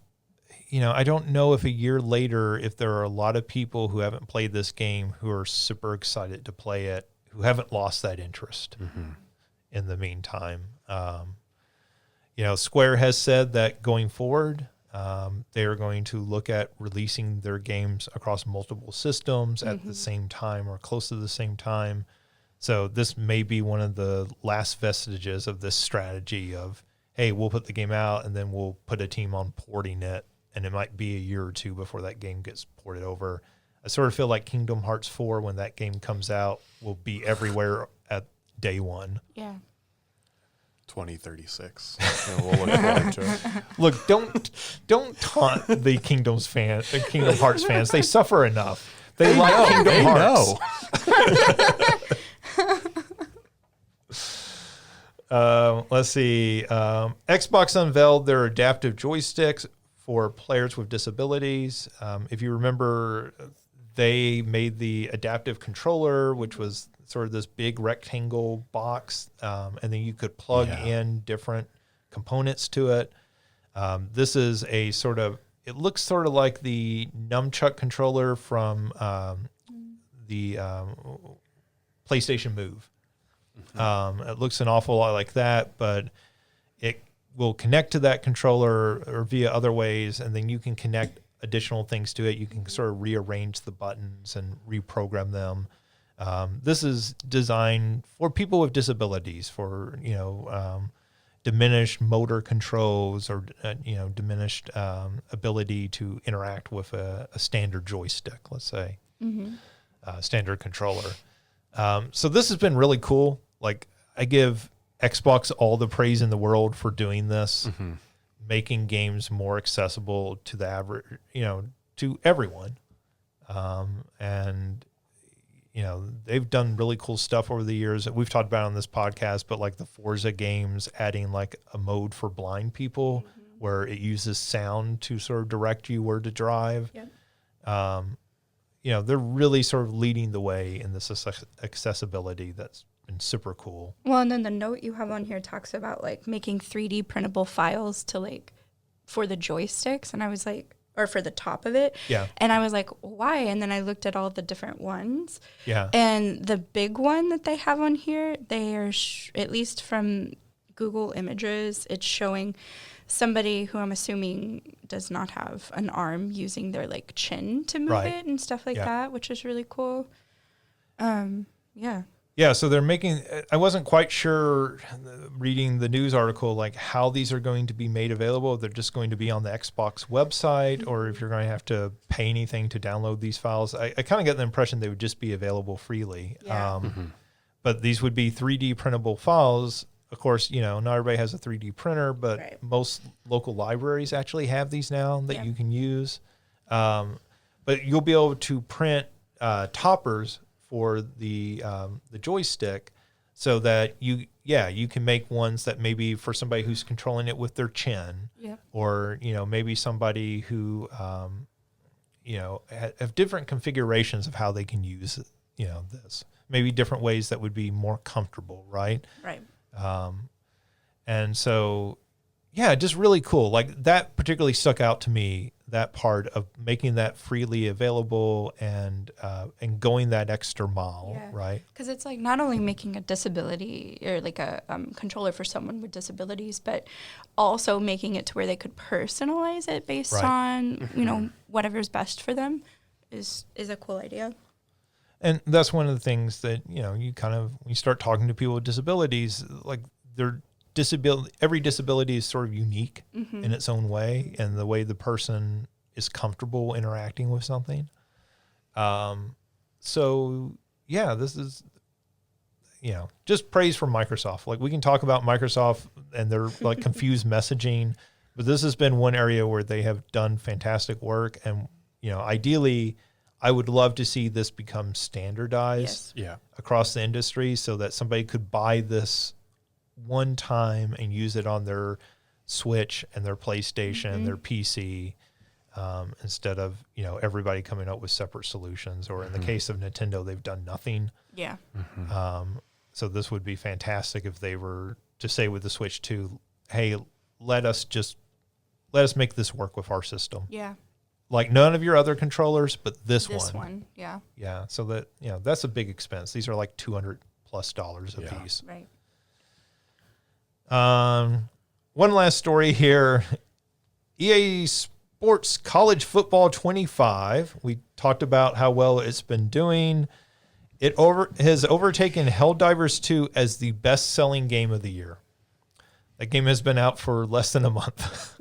I don't know if a year later, if there are a lot of people who haven't played this game who are super excited to play it, who haven't lost that interest in the meantime. Square has said that going forward, they are going to look at releasing their games across multiple systems at the same time or close to the same time. So this may be one of the last vestiges of this strategy of, hey, we'll put the game out and then we'll put a team on porting it. And it might be a year or two before that game gets ported over. I sort of feel like Kingdom Hearts 4, when that game comes out, will be everywhere at day one. Yeah. 2036. We'll look forward to it. Look, don't taunt the Kingdom Hearts fans. They suffer enough. They like Kingdom Hearts. Let's see. Xbox unveiled their adaptive joysticks for players with disabilities. If you remember, they made the adaptive controller, which was sort of this big rectangle box, and then you could plug in different components to it. This is a sort of, it looks sort of like the nunchuck controller from the PlayStation Move. It looks an awful lot like that, but it will connect to that controller or via other ways, and then you can connect additional things to it. You can sort of rearrange the buttons and reprogram them. This is designed for people with disabilities, for diminished motor controls or diminished ability to interact with a standard joystick, let's say, standard controller. So this has been really cool. Like, I give Xbox all the praise in the world for doing this, making games more accessible to the average, to everyone. And they've done really cool stuff over the years that we've talked about on this podcast, but like the Forza games, adding like a mode for blind people where it uses sound to sort of direct you where to drive. They're really sort of leading the way in this accessibility that's been super cool. Well, and then the note you have on here talks about like making 3D printable files to like for the joysticks, and I was like, or for the top of it. Yeah. And I was like, why? And then I looked at all the different ones. Yeah. And the big one that they have on here, they are, at least from Google Images, it's showing somebody who I'm assuming does not have an arm using their like chin to move it and stuff like that, which is really cool. Yeah, so they're making, I wasn't quite sure reading the news article, like how these are going to be made available. If they're just going to be on the Xbox website, or if you're going to have to pay anything to download these files. I kind of get the impression they would just be available freely. Yeah. But these would be 3D printable files. Of course, not everybody has a 3D printer, but most local libraries actually have these now that you can use. But you'll be able to print toppers for the joystick, so that you can make ones that maybe for somebody who's controlling it with their chin, or maybe somebody who have different configurations of how they can use this, maybe different ways that would be more comfortable, right? And so just really cool. Like, that particularly stuck out to me, that part of making that freely available and going that extra mile, right? Because it's like not only making a disability or like a controller for someone with disabilities, but also making it to where they could personalize it based on whatever's best for them is a cool idea. And that's one of the things that you kind of, when you start talking to people with disabilities, like every disability is sort of unique in its own way, and the way the person is comfortable interacting with something. This is, just praise for Microsoft. Like, we can talk about Microsoft and their like confused messaging, but this has been one area where they have done fantastic work. And, ideally, I would love to see this become standardized across the industry, so that somebody could buy this one time and use it on their Switch and their PlayStation and their PC. instead of, everybody coming up with separate solutions. Or in the case of Nintendo, they've done nothing. Yeah. So this would be fantastic if they were to say with the Switch 2, hey, let us make this work with our system. Yeah. Like none of your other controllers, but this one. This one, yeah. Yeah. So that, that's a big expense. These are like $200+ a piece. Right. One last story here. EA Sports College Football 25. We talked about how well it's been doing. It has overtaken Helldivers 2 as the best-selling game of the year. That game has been out for less than a month.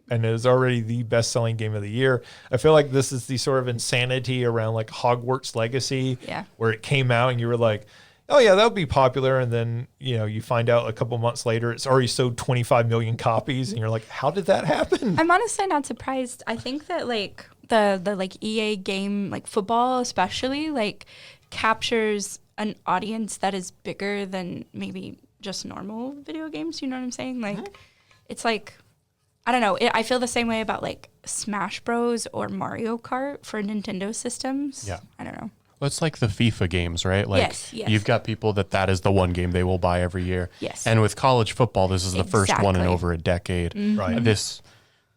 And it is already the best-selling game of the year. I feel like this is the sort of insanity around like Hogwarts Legacy, where it came out and you were like, oh yeah, that would be popular. And then, you find out a couple months later, it's already sold 25 million copies. And you're like, how did that happen? I'm honestly not surprised. I think that like the like EA game, like football especially, like captures an audience that is bigger than maybe just normal video games. You know what I'm saying? Like, it's like, I don't know. I feel the same way about like Smash Bros. Or Mario Kart for Nintendo systems. Yeah. I don't know. Well, it's like the FIFA games, right? Like yes. You've got people that is the one game they will buy every year. Yes. And with college football, this is the first one in over a decade. Right.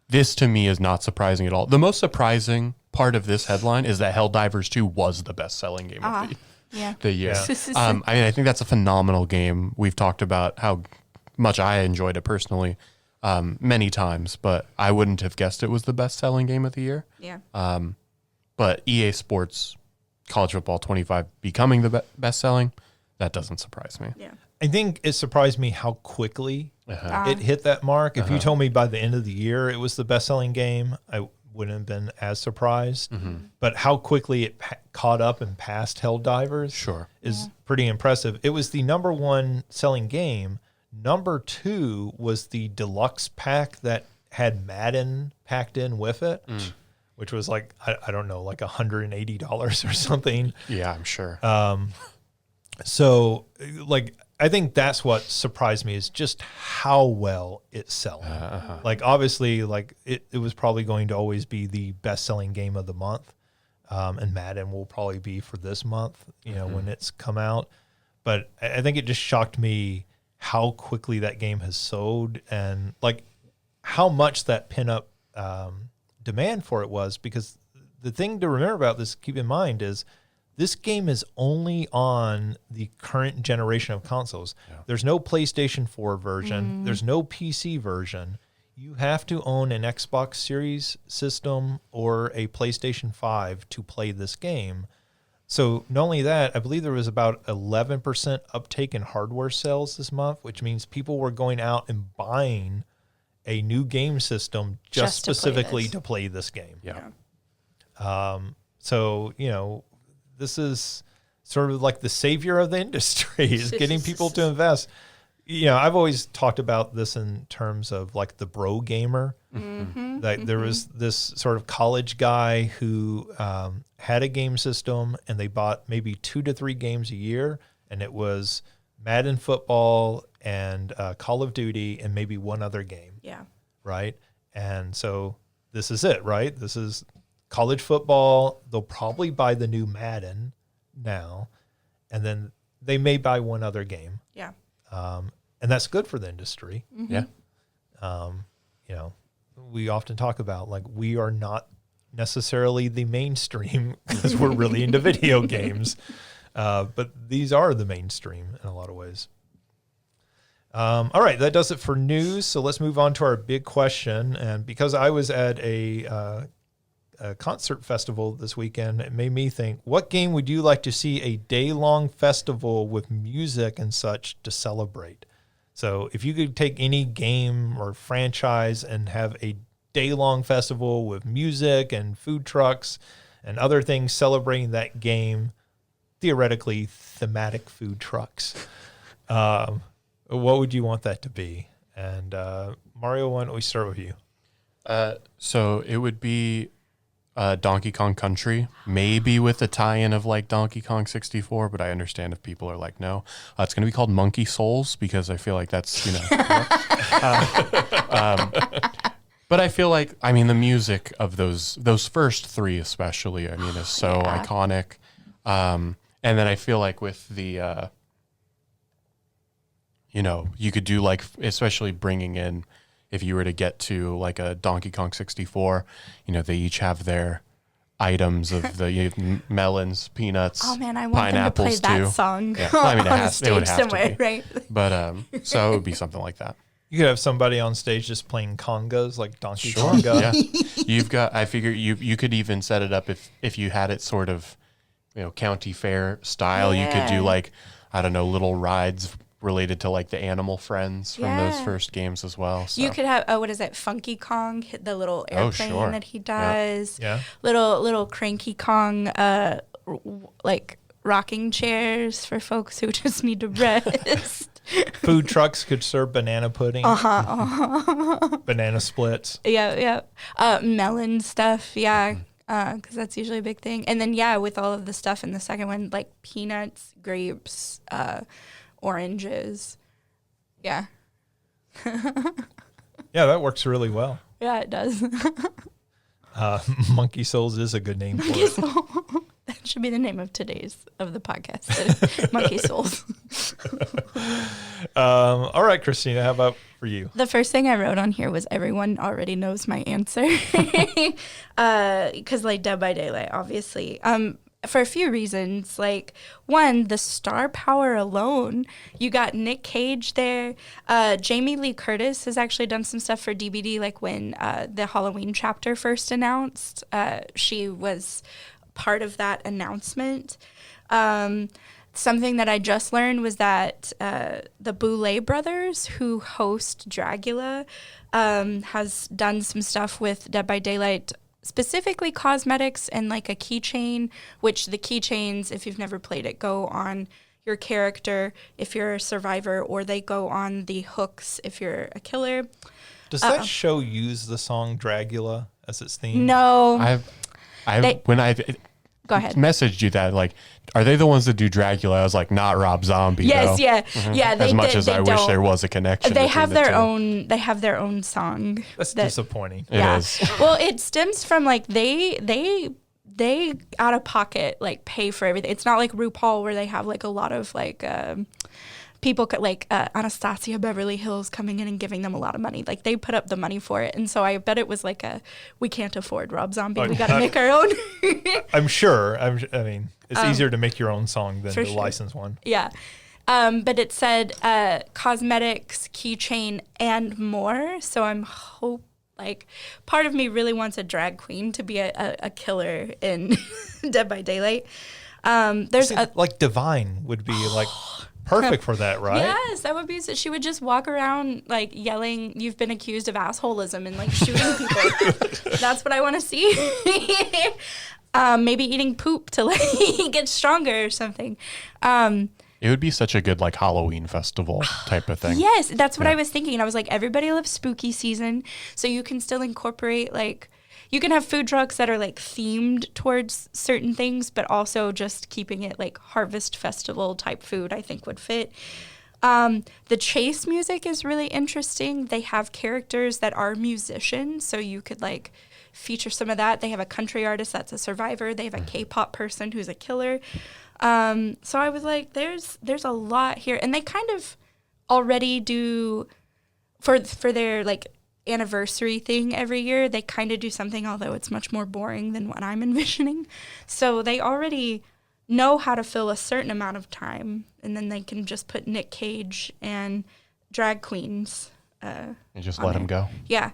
This to me is not surprising at all. The most surprising part of this headline is that Helldivers 2 was the best-selling game of the year. I think that's a phenomenal game. We've talked about how much I enjoyed it personally many times, but I wouldn't have guessed it was the best-selling game of the year. Yeah. But EA Sports College Football 25 becoming the best-selling, that doesn't surprise me. Yeah. I think it surprised me how quickly it hit that mark. If you told me by the end of the year it was the best-selling game, I wouldn't have been as surprised. But how quickly it caught up and passed Helldivers is pretty impressive. It was the number one selling game. Number two was the deluxe pack that had Madden packed in with it, which was like, I don't know, like $180 or something. Yeah, I'm sure. So, like, I think that's what surprised me is just how well it's selling. Like, obviously, like it was probably going to always be the best-selling game of the month, and Madden will probably be for this month, when it's come out. But I think it just shocked me how quickly that game has sold and like how much that pin-up demand for it was. Because the thing to remember about this, keep in mind, is this game is only on the current generation of consoles. There's no PlayStation 4 version. There's no PC version. You have to own an Xbox Series system or a PlayStation 5 to play this game. So not only that, I believe there was about 11% uptake in hardware sales this month, which means people were going out and buying a new game system just specifically to play this game. So, this is sort of like the savior of the industry is getting people to invest. I've always talked about this in terms of like the bro gamer. That there was this sort of college guy who had a game system and they bought maybe 2 to 3 games a year. And it was Madden football and Call of Duty and maybe one other game. Yeah. Right. And so this is it, right? This is college football. They'll probably buy the new Madden now, and then they may buy one other game. Yeah. And that's good for the industry. Yeah. We often talk about like we are not necessarily the mainstream because we're really into video games, but these are the mainstream in a lot of ways. All right, that does it for news. So let's move on to our big question. And because I was at a concert festival this weekend, it made me think, what game would you like to see a day-long festival with music and such to celebrate? So if you could take any game or franchise and have a day-long festival with music and food trucks and other things celebrating that game, theoretically thematic food trucks, what would you want that to be? And Mario, why don't we start with you? So it would be Donkey Kong Country, maybe with a tie-in of like Donkey Kong 64, but I understand if people are like, no. It's going to be called Monkey Souls because I feel like that's, But I feel like, I mean, the music of those first three especially, I mean, is so iconic. And then I feel like with the, you know, you could do like, especially bringing in, if you were to get to like a Donkey Kong 64, you know, they each have their items of the melons, peanuts, Oh man, I want them to play pineapples that too. song Yeah. Well, I mean, on a stage would have somewhere, to be. right? But so it would be something like that. You could have somebody on stage just playing congas, like Donkey Konga. Yeah. You've got, I figure you could even set it up if you had it sort of, you know, county fair style. You could do Yeah. like, I don't know, little rides related to like the animal friends from those Yeah. first games as well. So. You could have what is it, Funky Kong, hit the little airplane sure. that he does. Yeah. Little Cranky Kong, like rocking chairs for folks who just need to rest. Food trucks could serve banana pudding, banana splits. Yeah. Melon stuff, yeah, because that's usually a big thing. And then with all of the stuff in the second one, like peanuts, grapes, oranges. Yeah. Yeah, that works really well. Yeah, it does. Monkey Souls is a good name for it. That should be the name of the podcast. Monkey Souls. All right, Christina, how about for you? The first thing I wrote on here was everyone already knows my answer. Because like Dead by Daylight, obviously. For a few reasons. Like, one, the star power alone. You got Nick Cage there. Jamie Lee Curtis has actually done some stuff for DBD, like when the Halloween chapter first announced. She was part of that announcement. Something that I just learned was that the Boulet brothers, who host Dragula, has done some stuff with Dead by Daylight, specifically cosmetics and like a keychain, which the keychains, if you've never played it, go on your character if you're a survivor, or they go on the hooks if you're a killer. Does that show use the song Dragula as its theme? No. When I Go ahead. messaged you that, like, are they the ones that do Dracula? I was like, not Rob Zombie. Yes, though. yeah. Yeah, As much as I wish don't. there was a connection. They between have the their two. own. They have their own song. That's disappointing. It is. Well, it stems from like they out of pocket like pay for everything. It's not like RuPaul where they have like a lot of like people like Anastasia Beverly Hills coming in and giving them a lot of money. Like they put up the money for it, and so I bet it was like we can't afford Rob Zombie. We got to make our own. I'm sure. I mean, it's easier to make your own song than to license one. Yeah. But it said cosmetics, keychain, and more. So I'm part of me really wants a drag queen to be a killer in Dead by Daylight. There's like Divine would be like perfect for that, right? Yes, that would be. So she would just walk around like yelling, "You've been accused of assholism," and like shooting people. That's what I want to see. Maybe eating poop to like get stronger or something. It would be such a good like Halloween festival type of thing. Yes, that's what I was thinking. I was like, everybody loves spooky season, so you can still incorporate like, you can have food trucks that are like themed towards certain things, but also just keeping it like harvest festival type food, I think would fit. The chase music is really interesting. They have characters that are musicians, so you could like feature some of that. They have a country artist that's a survivor. They have a K-pop person who's a killer. So I was like, there's a lot here, and they kind of already do for their like anniversary thing every year. They kind of do something, although it's much more boring than what I'm envisioning. So they already know how to fill a certain amount of time, and then they can just put Nick Cage and drag queens. And just let him go. Yeah.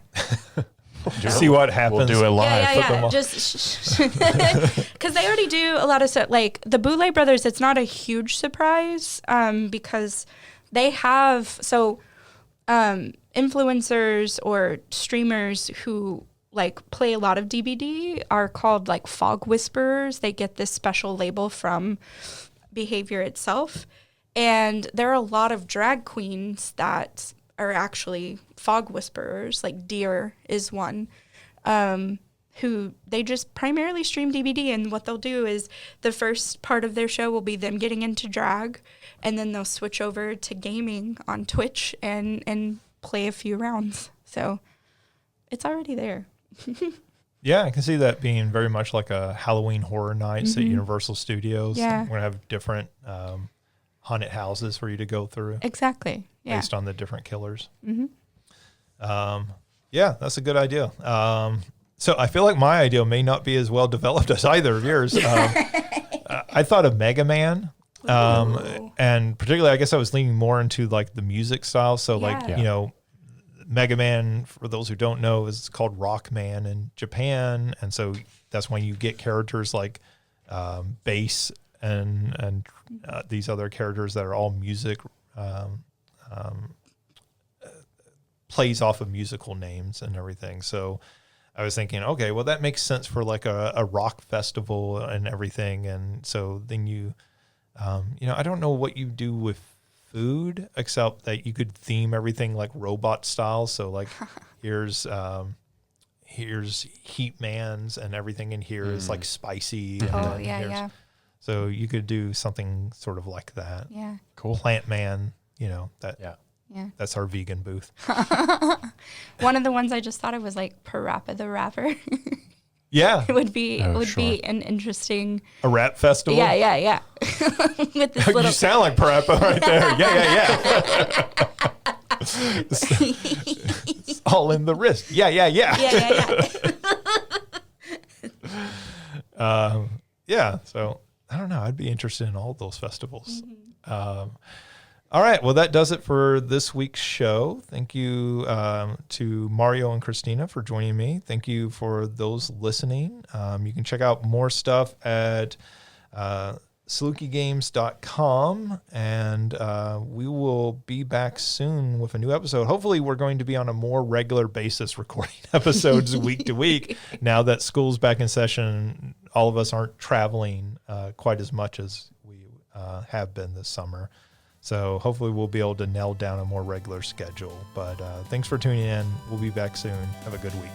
See what happens. We'll do it live. Yeah. Just because they already do a lot of stuff. Like the Boulet brothers, it's not a huge surprise because they have influencers or streamers who like play a lot of DBD are called like fog whisperers. They get this special label from Behavior itself, and there are a lot of drag queens that are actually fog whisperers. Like Deer is one, who they just primarily stream DBD, and what they'll do is the first part of their show will be them getting into drag, and then they'll switch over to gaming on Twitch and play a few rounds. So it's already there. Yeah, I can see that being very much like a Halloween Horror Nights at Universal Studios. Yeah. We're going to have different haunted houses for you to go through Exactly. Yeah. based on the different killers. Yeah, that's a good idea. So I feel like my idea may not be as well developed as either of yours. I thought of Mega Man. And particularly, I guess I was leaning more into like the music style. So like, Yeah. you know, Mega Man, for those who don't know, is called Rock Man in Japan. And so that's when you get characters like bass and these other characters that are all music, plays off of musical names and everything. So I was thinking, okay, well, that makes sense for like a rock festival and everything. And so then you know, I don't know what you do with food except that you could theme everything like robot style. So like here's Heat Man's and everything in here is like spicy. And Oh, then yeah, here's- yeah. So you could do something sort of like that. Yeah. Cool. Plant Man, you know, Yeah. that's our vegan booth. One of the ones I just thought of was like Parappa the Rapper. Yeah. It would be sure. an interesting. A rap festival. Yeah. With this You little. sound like Parappa right there. Yeah. It's all in the wrist. Yeah. Yeah. Yeah. So I don't know. I'd be interested in all of those festivals. All right. Well, that does it for this week's show. Thank you to Mario and Christina for joining me. Thank you for those listening. You can check out more stuff at salukigames.com, and we will be back soon with a new episode. Hopefully, we're going to be on a more regular basis recording episodes week to week. Now that school's back in session, all of us aren't traveling quite as much as we have been this summer. So hopefully we'll be able to nail down a more regular schedule. But thanks for tuning in. We'll be back soon. Have a good week.